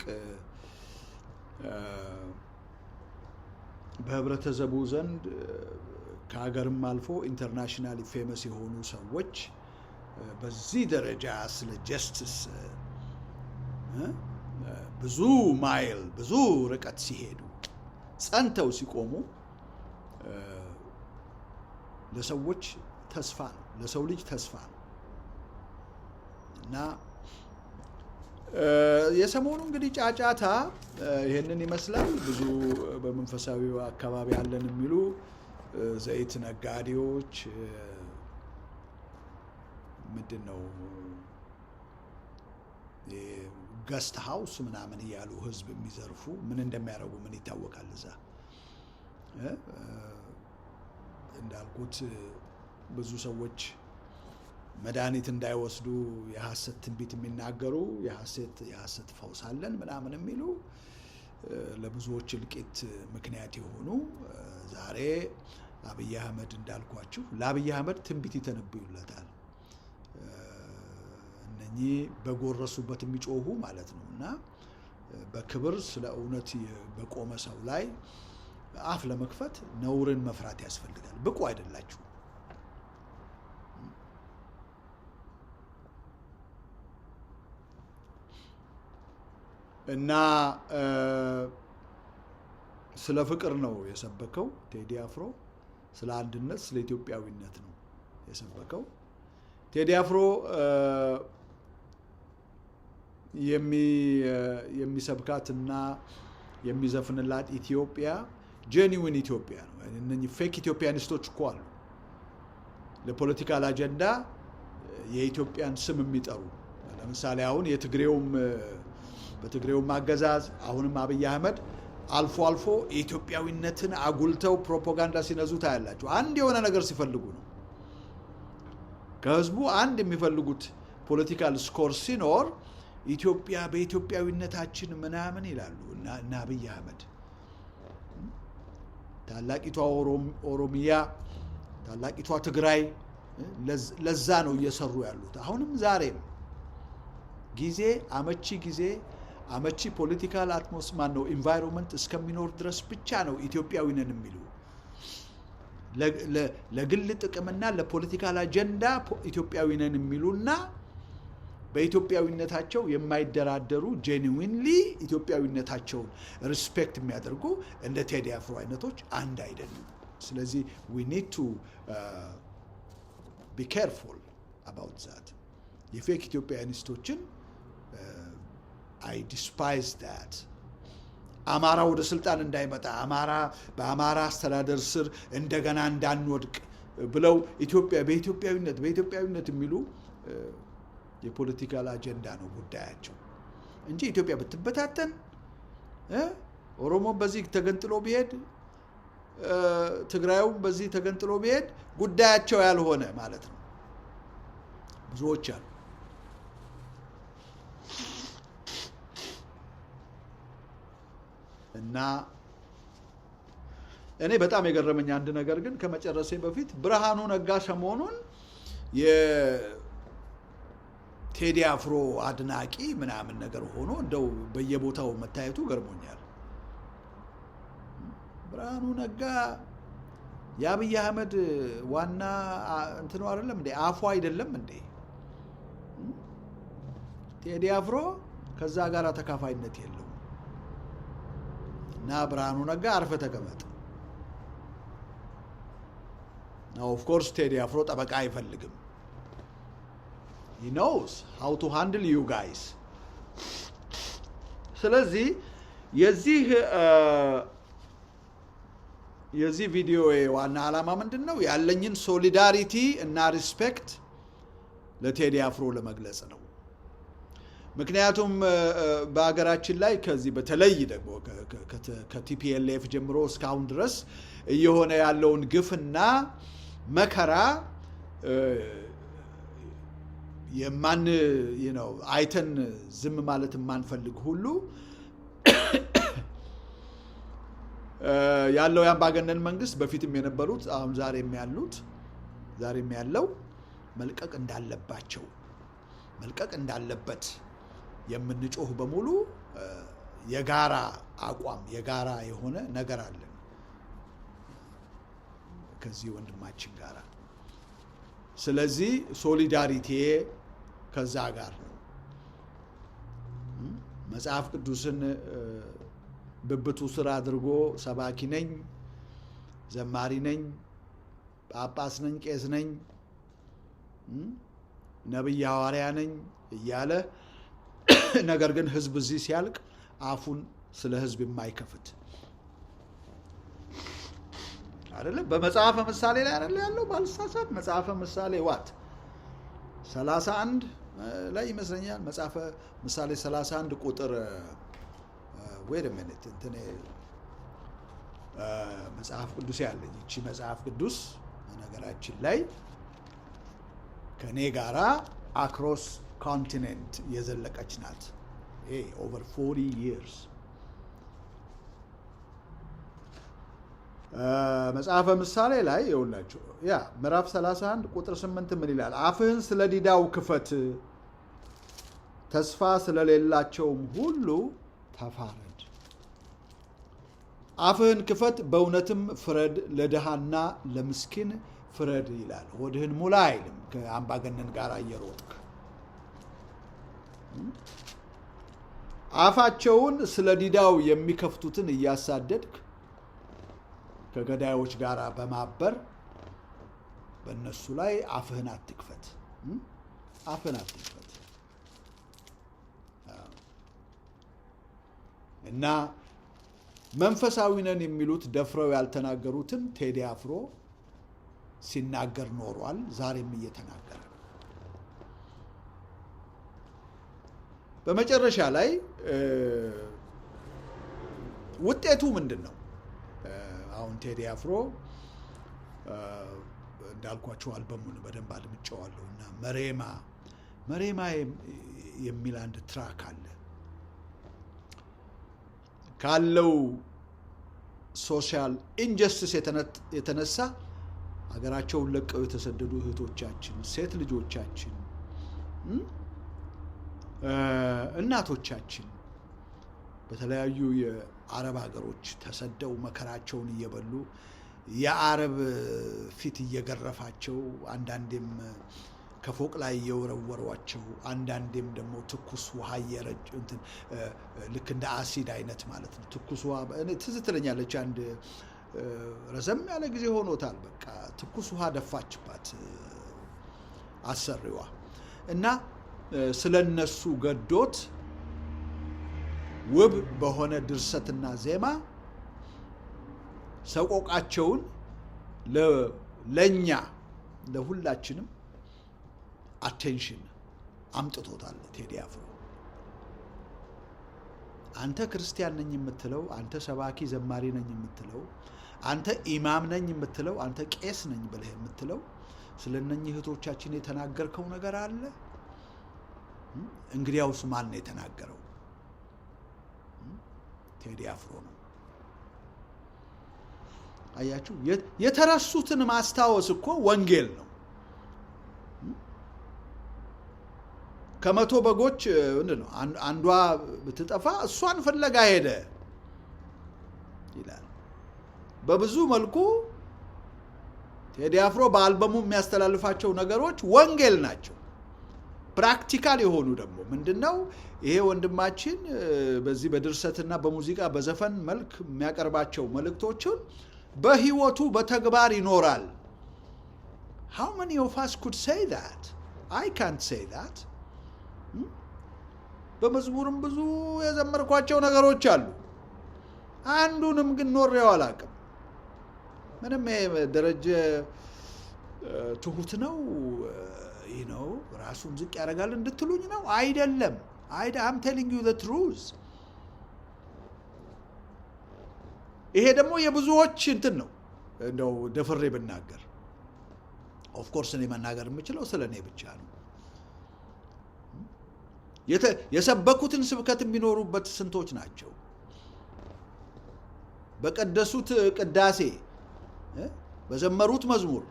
በህብረተሰቡ ዘንድ ከሀገርም አልፎ ኢንተርናሽናሊ ፌመስ የሆኑ ሰዎች በዚህ ደረጃ ስለ ጀስቲስ ብዙ ማይል ብዙ ርቀት ሲሄዱ ጸንተው ሲቆሙ ለሰዎች ተስፋ ነው፣ ለሰው ልጅ ተስፋ ነው። እና የሰሞኑ እንግዲህ ጫጫታ ይሄንን ይመስላል። ብዙ በመንፈሳዊው አካባቢ ያለን የሚሉ ዘይት ነጋዴዎች ምንድነው ገስት ሃውስ ምናምን እያሉ ህዝብ የሚዘርፉ ምን እንደሚያደርጉ ምን ይታወቃል። እዛ እንዳልኩት ብዙ ሰዎች መድኃኒት እንዳይወስዱ የሐሰት ትንቢት የሚናገሩ የሐሰት ፈውስ አለን ምናምን የሚሉ ለብዙዎች እልቂት ምክንያት የሆኑ ዛሬ አብይ አህመድ እንዳልኳችሁ ለአብይ አህመድ ትንቢት ይተነብዩለታል። እነኚህ በጎረሱበት የሚጮሁ ማለት ነው። እና በክብር ስለ እውነት በቆመ ሰው ላይ አፍ ለመክፈት ነውርን መፍራት ያስፈልጋል። ብቁ አይደላችሁ። እና ስለ ፍቅር ነው የሰበከው ቴዲ አፍሮ፣ ስለ አንድነት፣ ስለ ኢትዮጵያዊነት ነው የሰበከው። ቴዲ አፍሮ የሚሰብካትና የሚዘፍንላት ኢትዮጵያ ጄኒዊን ኢትዮጵያ ነው። እነኚህ ፌክ ኢትዮጵያኒስቶች እኮ አሉ ለፖለቲካል አጀንዳ የኢትዮጵያን ስም የሚጠሩ። ለምሳሌ አሁን በትግሬውም አገዛዝ አሁንም አብይ አህመድ አልፎ አልፎ የኢትዮጵያዊነትን አጉልተው ፕሮፓጋንዳ ሲነዙ ታያላችሁ። አንድ የሆነ ነገር ሲፈልጉ ነው። ከህዝቡ አንድ የሚፈልጉት ፖለቲካል ስኮር ሲኖር ኢትዮጵያ በኢትዮጵያዊነታችን ምናምን ይላሉ። እና አብይ አህመድ ታላቂቷ ኦሮሚያ፣ ታላቂቷ ትግራይ ለዛ ነው እየሰሩ ያሉት። አሁንም ዛሬም አመቺ ፖለቲካል አትሞስፌር ነው ኢንቫይሮንመንት እስከሚኖር ድረስ ብቻ ነው ኢትዮጵያዊ ነን የሚሉ። ለግል ጥቅምና ለፖለቲካል አጀንዳ ኢትዮጵያዊ ነን የሚሉና በኢትዮጵያዊነታቸው የማይደራደሩ ጄኒዊንሊ ኢትዮጵያዊነታቸውን ሪስፔክት የሚያደርጉ እንደ ቴዲ አፍሮ አይነቶች አንድ አይደሉም። ስለዚህ we need to be careful about that። የፌክ ኢትዮጵያኒስቶችን I despise that። አማራ ወደ ስልጣን እንዳይመጣ በአማራ አስተዳደር ስር እንደገና እንዳንወድቅ ብለው በኢትዮጵያዊነት የሚሉ የፖለቲካል አጀንዳ ነው ጉዳያቸው እንጂ ኢትዮጵያ ብትበታተን ኦሮሞ በዚህ ተገንጥሎ ቢሄድ ትግራዩ በዚህ ተገንጥሎ ቢሄድ ጉዳያቸው ያልሆነ ማለት ነው ብዙዎች አሉ። እና እኔ በጣም የገረመኝ አንድ ነገር ግን ከመጨረሴ በፊት ብርሃኑ ነጋ ሰሞኑን የቴዲ አፍሮ አድናቂ ምናምን ነገር ሆኖ እንደው በየቦታው መታየቱ ገርሞኛል። ብርሃኑ ነጋ የአብይ አህመድ ዋና እንትኑ አይደለም እንዴ? አፉ አይደለም እንዴ? ቴዲ አፍሮ ከዛ ጋር ተካፋይነት የለውም። እና ብርሃኑ ነጋ አርፈ ተቀመጥ ነው። ኦፍ ኮርስ ቴዲ አፍሮ ጠበቃ አይፈልግም። he knows how to handle you guys። ስለዚህ የዚህ ቪዲዮ ዋና ዓላማ ምንድነው? ያለኝን ሶሊዳሪቲ እና ሪስፔክት ለቴዲ አፍሮ ለመግለጽ ነው። ምክንያቱም በአገራችን ላይ ከዚህ በተለይ ደግሞ ከቲፒኤልኤፍ ጀምሮ እስካሁን ድረስ እየሆነ ያለውን ግፍና መከራ አይተን ዝም ማለት የማንፈልግ ሁሉ ያለው የአምባገነን መንግስት በፊትም የነበሩት አሁን ዛሬም ያለው መልቀቅ እንዳለበት የምንጮህ በሙሉ የጋራ አቋም የጋራ የሆነ ነገር አለን ከዚህ ወንድማችን ጋራ። ስለዚህ ሶሊዳሪቲ ከዛ ጋር ነው። መጽሐፍ ቅዱስን ብብቱ ስራ አድርጎ ሰባኪ ነኝ፣ ዘማሪ ነኝ፣ ጳጳስ ነኝ፣ ቄስ ነኝ፣ ነብይ ሐዋርያ ነኝ እያለ ነገር ግን ህዝብ እዚህ ሲያልቅ አፉን ስለ ህዝብ የማይከፍት አይደለም። በመጽሐፈ ምሳሌ ላይ አይደለ ያለው? ባልሳሳት መጽሐፈ ምሳሌ 31 ላይ ይመስለኛል። መጽሐፈ ምሳሌ 31 ቁጥር wait a minute እንትን መጽሐፍ ቅዱስ ያለኝ እቺ መጽሐፍ ቅዱስ ነገራችን ላይ ከኔ ጋራ አክሮስ ኮንቲኔንት የዘለቀች ናት። over 40 years መጽሐፈ ምሳሌ ላይ ይውላችሁ ምዕራፍ 31 ቁጥር 8 ምን ይላል? አፍህን ስለ ዲዳው ክፈት፣ ተስፋ ስለሌላቸውም ሁሉ ተፋረድ። አፍህን ክፈት፣ በእውነትም ፍረድ፣ ለድሃና ለምስኪን ፍረድ ይላል። ሆድህን ሙላ አይልም። ከአምባገነን ጋር እየሮጥክ አፋቸውን ስለ ዲዳው የሚከፍቱትን እያሳደድክ ከገዳዮች ጋር በማበር በእነሱ ላይ አፍህን አትክፈት። እና መንፈሳዊ ነን የሚሉት ደፍረው ያልተናገሩትን ቴዲ አፍሮ ሲናገር ኖሯል። ዛሬም እየተናገረ ነው። በመጨረሻ ላይ ውጤቱ ምንድን ነው? አሁን ቴዲ አፍሮ እንዳልኳቸው አልበሙን በደንብ አድምጬዋለሁ እና መሬማ የሚል አንድ ትራክ አለ። ካለው ሶሻል ኢንጀስቲስ የተነሳ ሀገራቸውን ለቀው የተሰደዱ እህቶቻችን፣ ሴት ልጆቻችን፣ እናቶቻችን በተለያዩ የአረብ ሀገሮች ተሰደው መከራቸውን እየበሉ የአረብ ፊት እየገረፋቸው አንዳንዴም ከፎቅ ላይ እየወረወሯቸው አንዳንዴም ደግሞ ትኩስ ውሃ እየረጭ እንትን ልክ እንደ አሲድ አይነት ማለት ነው። ትኩስ ውሃ እኔ ትዝ ትለኛለች። አንድ ረዘም ያለ ጊዜ ሆኖታል። በቃ ትኩስ ውሃ ደፋችባት አሰሪዋ እና ስለነሱ ገዶት ውብ በሆነ ድርሰትና ዜማ ሰቆቃቸውን ለኛ ለሁላችንም አቴንሽን አምጥቶታል ቴዲ አፍሮ። አንተ ክርስቲያን ነኝ የምትለው፣ አንተ ሰባኪ ዘማሪ ነኝ የምትለው፣ አንተ ኢማም ነኝ የምትለው፣ አንተ ቄስ ነኝ ብለህ የምትለው ስለነኚህ እህቶቻችን የተናገርከው ነገር አለ? እንግዲያውስ ማን ነው የተናገረው? ቴዲ አፍሮ ነው። አያችሁ፣ የተረሱትን ማስታወስ እኮ ወንጌል ነው። ከመቶ በጎች ምንድነው አንዷ ብትጠፋ እሷን ፍለጋ ሄደ ይላል። በብዙ መልኩ ቴዲ አፍሮ በአልበሙ የሚያስተላልፋቸው ነገሮች ወንጌል ናቸው። ፕራክቲካል የሆኑ ደግሞ ምንድነው ይሄ ወንድማችን በዚህ በድርሰትና በሙዚቃ በዘፈን መልክ የሚያቀርባቸው መልእክቶችን በህይወቱ በተግባር ይኖራል። How many of us could say that? I can't say that. በመዝሙርም ብዙ የዘመርኳቸው ነገሮች አሉ። አንዱንም ግን ኖሬው አላውቅም። ምንም ደረጀ ትሁት ነው ራሱን ዝቅ ያደርጋል እንድትሉኝ ነው አይደለም። I'm telling you the truth። ይሄ ደግሞ የብዙዎች እንትን ነው። እንደው ደፍሬ ብናገር ኦፍ ኮርስ እኔ መናገር የምችለው ስለኔ ብቻ ነው። የሰበኩትን ስብከት የሚኖሩበት ስንቶች ናቸው? በቀደሱት ቅዳሴ፣ በዘመሩት መዝሙር፣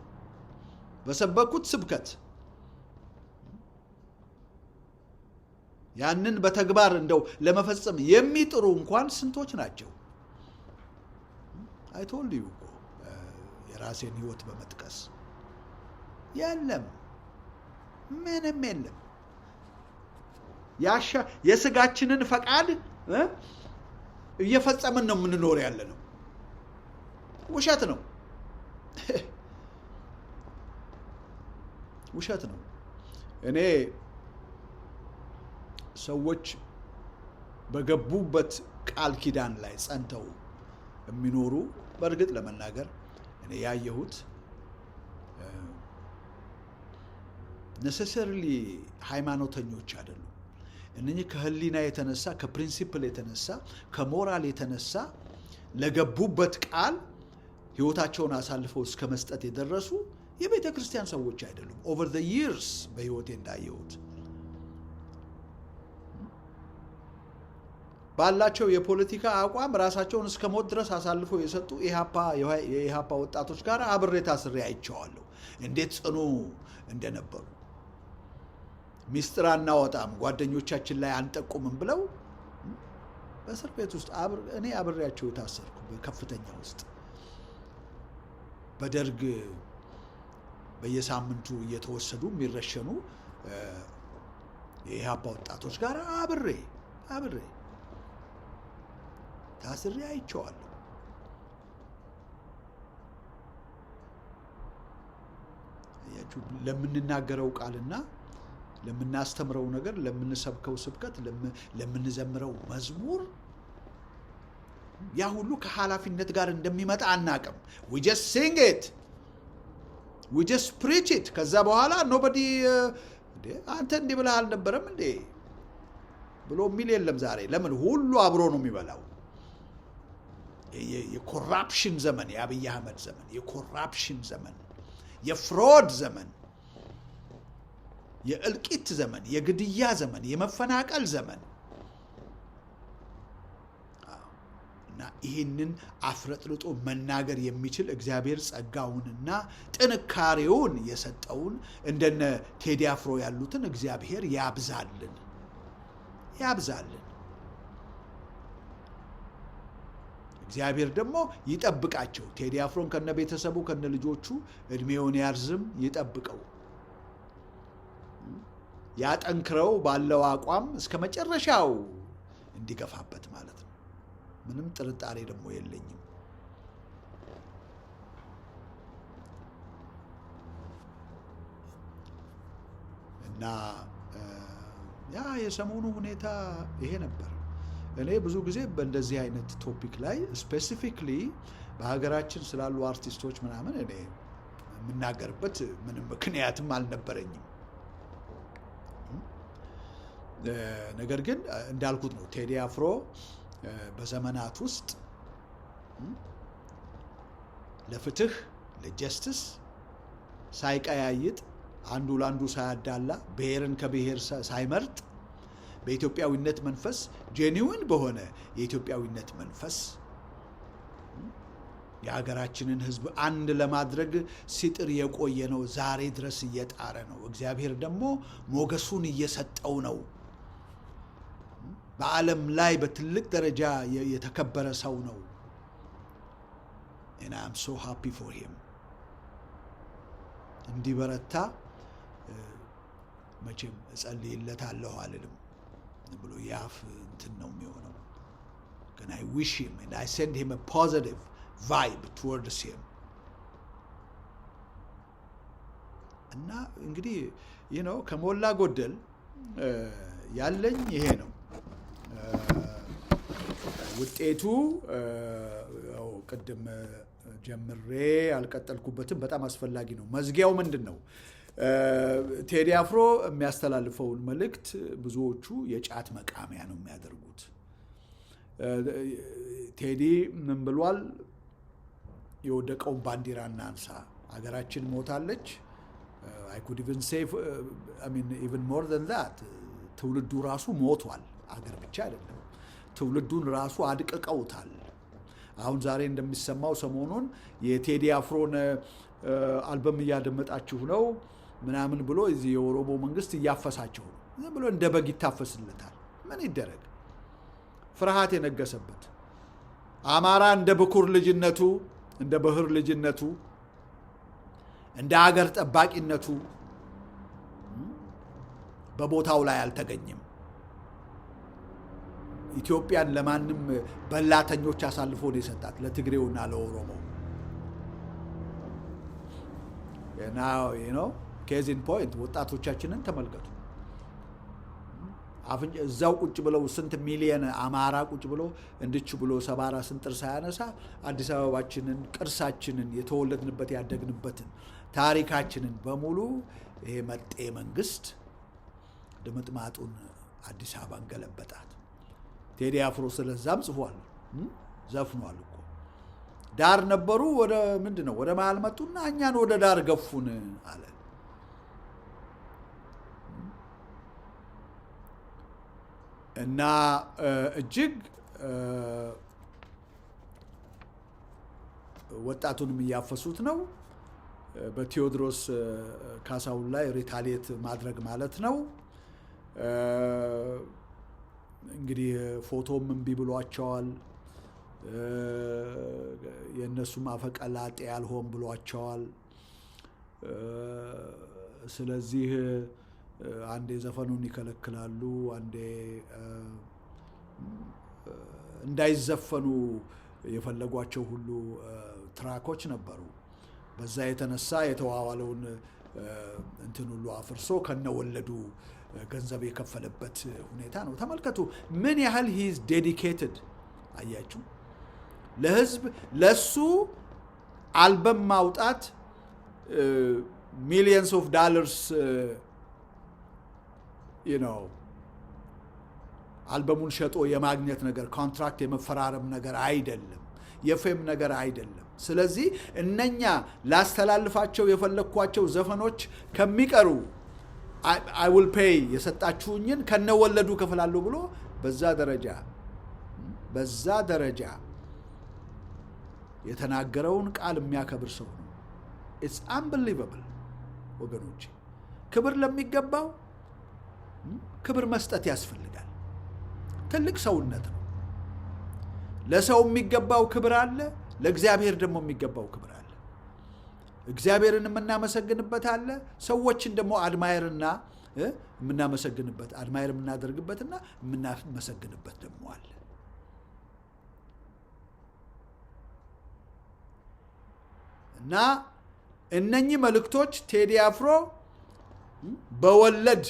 በሰበኩት ስብከት ያንን በተግባር እንደው ለመፈጸም የሚጥሩ እንኳን ስንቶች ናቸው? I told you የራሴን ህይወት በመጥቀስ የለም፣ ምንም የለም። የስጋችንን ፈቃድ እየፈጸምን ነው የምንኖር ያለ ነው። ውሸት ነው፣ ውሸት ነው። እኔ ሰዎች በገቡበት ቃል ኪዳን ላይ ጸንተው የሚኖሩ በእርግጥ ለመናገር እኔ ያየሁት necessarily ሃይማኖተኞች አይደሉም። እነኚህ ከህሊና የተነሳ ከፕሪንሲፕል የተነሳ ከሞራል የተነሳ ለገቡበት ቃል ህይወታቸውን አሳልፈው እስከ መስጠት የደረሱ የቤተ ክርስቲያን ሰዎች አይደሉም። ኦቨር ዘ ይርስ በህይወቴ እንዳየሁት ባላቸው የፖለቲካ አቋም ራሳቸውን እስከ ሞት ድረስ አሳልፈው የሰጡ የኢሃፓ ወጣቶች ጋር አብሬ ታስሬ አይቼዋለሁ። እንዴት ጽኑ እንደነበሩ ሚስጥር አናወጣም፣ ጓደኞቻችን ላይ አንጠቁምም ብለው በእስር ቤት ውስጥ እኔ አብሬያቸው የታሰርኩ በከፍተኛ ውስጥ በደርግ በየሳምንቱ እየተወሰዱ የሚረሸኑ የኢሃፓ ወጣቶች ጋር አብሬ ታስሬ አይቼዋለሁ። ለምንናገረው ቃልና ለምናስተምረው ነገር፣ ለምንሰብከው ስብከት፣ ለምንዘምረው መዝሙር ያ ሁሉ ከኃላፊነት ጋር እንደሚመጣ አናቅም። we just sing it, we just preach it። ከዛ በኋላ nobody አንተ እንዲህ ብለህ አልነበረም እንዴ ብሎ የሚል የለም ዛሬ። ለምን? ሁሉ አብሮ ነው የሚበላው። የኮራፕሽን ዘመን፣ የአብይ አህመድ ዘመን፣ የኮራፕሽን ዘመን፣ የፍሮድ ዘመን፣ የእልቂት ዘመን፣ የግድያ ዘመን፣ የመፈናቀል ዘመን እና ይህንን አፍረጥርጦ መናገር የሚችል እግዚአብሔር ጸጋውንና ጥንካሬውን የሰጠውን እንደነ ቴዲ አፍሮ ያሉትን እግዚአብሔር ያብዛልን። እግዚአብሔር ደግሞ ይጠብቃቸው። ቴዲ አፍሮን ከነ ቤተሰቡ ከነ ልጆቹ እድሜውን ያርዝም፣ ይጠብቀው፣ ያጠንክረው፣ ባለው አቋም እስከ መጨረሻው እንዲገፋበት ማለት ነው። ምንም ጥርጣሬ ደግሞ የለኝም። እና ያ የሰሞኑ ሁኔታ ይሄ ነበር። እኔ ብዙ ጊዜ በእንደዚህ አይነት ቶፒክ ላይ ስፔሲፊክሊ በሀገራችን ስላሉ አርቲስቶች ምናምን እኔ የምናገርበት ምንም ምክንያትም አልነበረኝም። ነገር ግን እንዳልኩት ነው ቴዲ አፍሮ በዘመናት ውስጥ ለፍትህ ለጀስቲስ ሳይቀያይጥ አንዱ ለአንዱ ሳያዳላ ብሔርን ከብሔር ሳይመርጥ በኢትዮጵያዊነት መንፈስ ጄኒዊን በሆነ የኢትዮጵያዊነት መንፈስ የሀገራችንን ሕዝብ አንድ ለማድረግ ሲጥር የቆየ ነው። ዛሬ ድረስ እየጣረ ነው። እግዚአብሔር ደግሞ ሞገሱን እየሰጠው ነው። በዓለም ላይ በትልቅ ደረጃ የተከበረ ሰው ነው። and I'm so happy for him። እንዲበረታ መቼም እጸልይለታለሁ አልልም ብሎ ያፍ እንትን ነው የሚሆነው። ግን I wish him and I send him a positive vibe towards him። እና እንግዲህ ከሞላ ጎደል ያለኝ ይሄ ነው። ውጤቱ ቅድም ጀምሬ አልቀጠልኩበትም። በጣም አስፈላጊ ነው። መዝጊያው ምንድን ነው? ቴዲ አፍሮ የሚያስተላልፈውን መልእክት ብዙዎቹ የጫት መቃሚያ ነው የሚያደርጉት። ቴዲ ምን ብሏል? የወደቀውን ባንዲራ እናንሳ፣ ሀገራችን ሞታለች። I could even say even more than that ትውልዱ ራሱ ሞቷል። አገር ብቻ አይደለም፣ ትውልዱን ራሱ አድቅቀውታል። አሁን ዛሬ እንደሚሰማው ሰሞኑን የቴዲ አፍሮን አልበም እያደመጣችሁ ነው ምናምን ብሎ እዚህ የኦሮሞ መንግስት እያፈሳቸው ነው። ዝም ብሎ እንደ በግ ይታፈስለታል። ምን ይደረግ? ፍርሃት የነገሰበት አማራ እንደ ብኩር ልጅነቱ እንደ ባህር ልጅነቱ እንደ ሀገር ጠባቂነቱ በቦታው ላይ አልተገኘም። ኢትዮጵያን ለማንም በላተኞች አሳልፎ ነው የሰጣት፣ ለትግሬውና ለኦሮሞ። now ኬዝ ኢን ፖይንት ወጣቶቻችንን ተመልከቱ። እዛው ቁጭ ብለው ስንት ሚሊየን አማራ ቁጭ ብሎ እንድች ብሎ ሰባራ ስንጥር ሳያነሳ አዲስ አበባችንን፣ ቅርሳችንን፣ የተወለድንበት ያደግንበትን ታሪካችንን በሙሉ ይሄ መጤ መንግስት ድምጥማጡን አዲስ አበባን ገለበጣት። ቴዲ አፍሮ ስለዛም ጽፏል፣ ዘፍኗል እኮ። ዳር ነበሩ ወደ ምንድነው ወደ መሃል መጡና እኛን ወደ ዳር ገፉን አለ። እና እጅግ ወጣቱንም እያፈሱት ነው። በቴዎድሮስ ካሳሁን ላይ ሪታሊየት ማድረግ ማለት ነው። እንግዲህ ፎቶም እምቢ ብሏቸዋል። የእነሱም አፈቀላጤ ያልሆን ብሏቸዋል። ስለዚህ አንዴ ዘፈኑን ይከለክላሉ፣ አንዴ እንዳይዘፈኑ የፈለጓቸው ሁሉ ትራኮች ነበሩ። በዛ የተነሳ የተዋዋለውን እንትን ሁሉ አፍርሶ ከነወለዱ ገንዘብ የከፈለበት ሁኔታ ነው። ተመልከቱ ምን ያህል he is dedicated። አያችሁ፣ ለህዝብ ለሱ አልበም ማውጣት millions of dollars አልበሙን ሸጦ የማግኘት ነገር፣ ኮንትራክት የመፈራረም ነገር አይደለም፣ የፌም ነገር አይደለም። ስለዚህ እነኛ ላስተላልፋቸው የፈለኳቸው ዘፈኖች ከሚቀሩ I will pay የሰጣችሁኝን ከነወለዱ ከፍላለሁ ብሎ በዛ ደረጃ የተናገረውን ቃል የሚያከብር ሰው ነው። it's unbelievable ወገኖች። ክብር ለሚገባው ክብር መስጠት ያስፈልጋል። ትልቅ ሰውነት ነው። ለሰው የሚገባው ክብር አለ፣ ለእግዚአብሔር ደግሞ የሚገባው ክብር አለ። እግዚአብሔርን የምናመሰግንበት አለ፣ ሰዎችን ደግሞ አድማየርና የምናመሰግንበት አድማየር የምናደርግበትና የምናመሰግንበት ደግሞ አለ። እና እነኚህ መልእክቶች ቴዲ አፍሮ በወለድ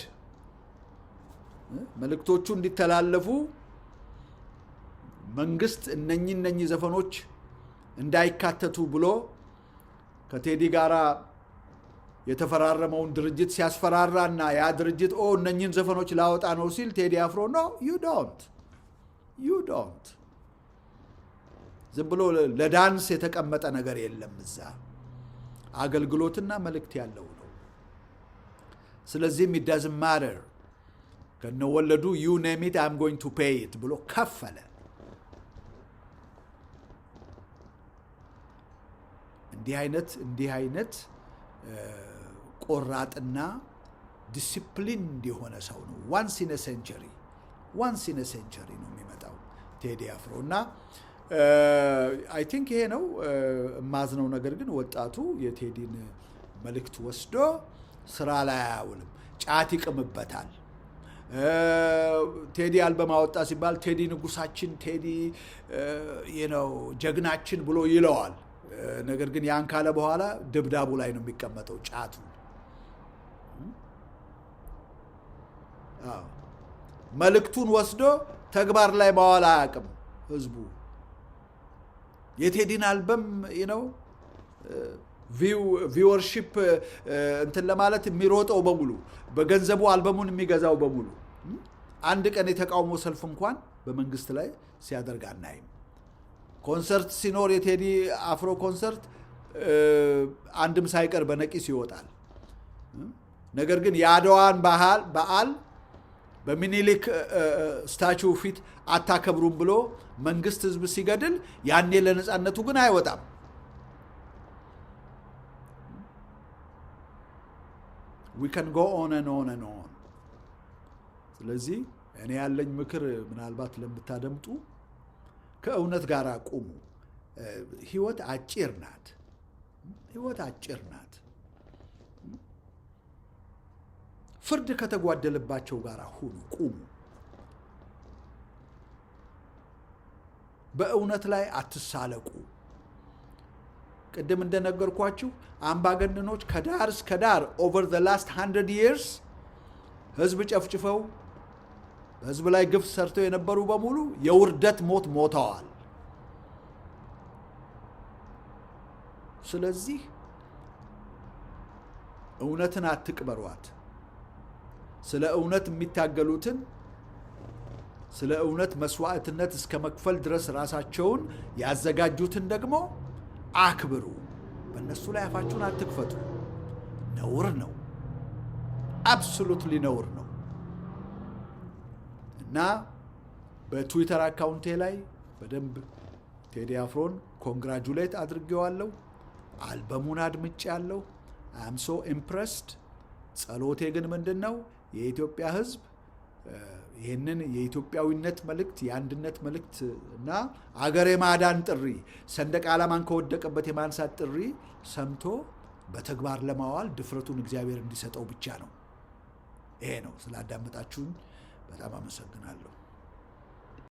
መልእክቶቹ እንዲተላለፉ መንግስት እነኚህ ዘፈኖች እንዳይካተቱ ብሎ ከቴዲ ጋራ የተፈራረመውን ድርጅት ሲያስፈራራና ያ ድርጅት እነኚህን ዘፈኖች ላወጣ ነው ሲል ቴዲ አፍሮ ነው you don't ዝም ብሎ ለዳንስ የተቀመጠ ነገር የለም። እዛ አገልግሎትና መልእክት ያለው ነው። ስለዚህም it doesn't matter ከነወለዱ you name it I'm going to pay it ብሎ ከፈለ። እንዲህ አይነት ቆራጥና ዲሲፕሊን የሆነ ሰው ነው። once in a century ነው የሚመጣው ቴዲ አፍሮ። እና I think ይሄ ነው ማዝነው ነገር ግን ወጣቱ የቴዲን መልእክት ወስዶ ስራ ላይ አያውልም፣ ጫት ይቅምበታል። ቴዲ አልበም አወጣ ሲባል ቴዲ ንጉሳችን፣ ቴዲ ጀግናችን ብሎ ይለዋል። ነገር ግን ያን ካለ በኋላ ድብዳቡ ላይ ነው የሚቀመጠው ጫቱ። መልእክቱን ወስዶ ተግባር ላይ ማዋል አያውቅም ህዝቡ። የቴዲን አልበም ቪወርሺፕ እንትን ለማለት የሚሮጠው በሙሉ በገንዘቡ አልበሙን የሚገዛው በሙሉ አንድ ቀን የተቃውሞ ሰልፍ እንኳን በመንግስት ላይ ሲያደርግ አናይም። ኮንሰርት ሲኖር የቴዲ አፍሮ ኮንሰርት አንድም ሳይቀር በነቂስ ይወጣል። ነገር ግን የአድዋን በዓል በሚኒሊክ ስታቹ ፊት አታከብሩም ብሎ መንግስት ህዝብ ሲገድል ያኔ ለነጻነቱ ግን አይወጣም። we can go on and on and on። ስለዚህ እኔ ያለኝ ምክር ምናልባት ለምታደምጡ ከእውነት ጋር ቁሙ። ህይወት አጭር ናት። ፍርድ ከተጓደለባቸው ጋር ቁሙ። በእውነት ላይ አትሳለቁ። ቅድም እንደነገርኳችሁ አምባገነኖች ከዳር እስከ ዳር over the last 100 years ህዝብ ጨፍጭፈው ህዝብ ላይ ግፍ ሰርተው የነበሩ በሙሉ የውርደት ሞት ሞተዋል። ስለዚህ እውነትን አትቅበሯት። ስለ እውነት የሚታገሉትን ስለ እውነት መስዋዕትነት እስከ መክፈል ድረስ ራሳቸውን ያዘጋጁትን ደግሞ አክብሩ። በእነሱ ላይ አፋችሁን አትክፈቱ። ነውር ነው። አብሶሉትሊ ነውር ነው። እና በትዊተር አካውንቴ ላይ በደንብ ቴዲ አፍሮን ኮንግራጁሌት አድርጌዋለሁ። አልበሙን አድምጬያለሁ። I am so impressed። ጸሎቴ ግን ምንድነው የኢትዮጵያ ህዝብ ይሄንን የኢትዮጵያዊነት መልእክት የአንድነት መልእክት እና አገር የማዳን ጥሪ ሰንደቅ ዓላማን ከወደቀበት የማንሳት ጥሪ ሰምቶ በተግባር ለማዋል ድፍረቱን እግዚአብሔር እንዲሰጠው ብቻ ነው። ይሄ ነው። ስላዳመጣችሁኝ በጣም አመሰግናለሁ።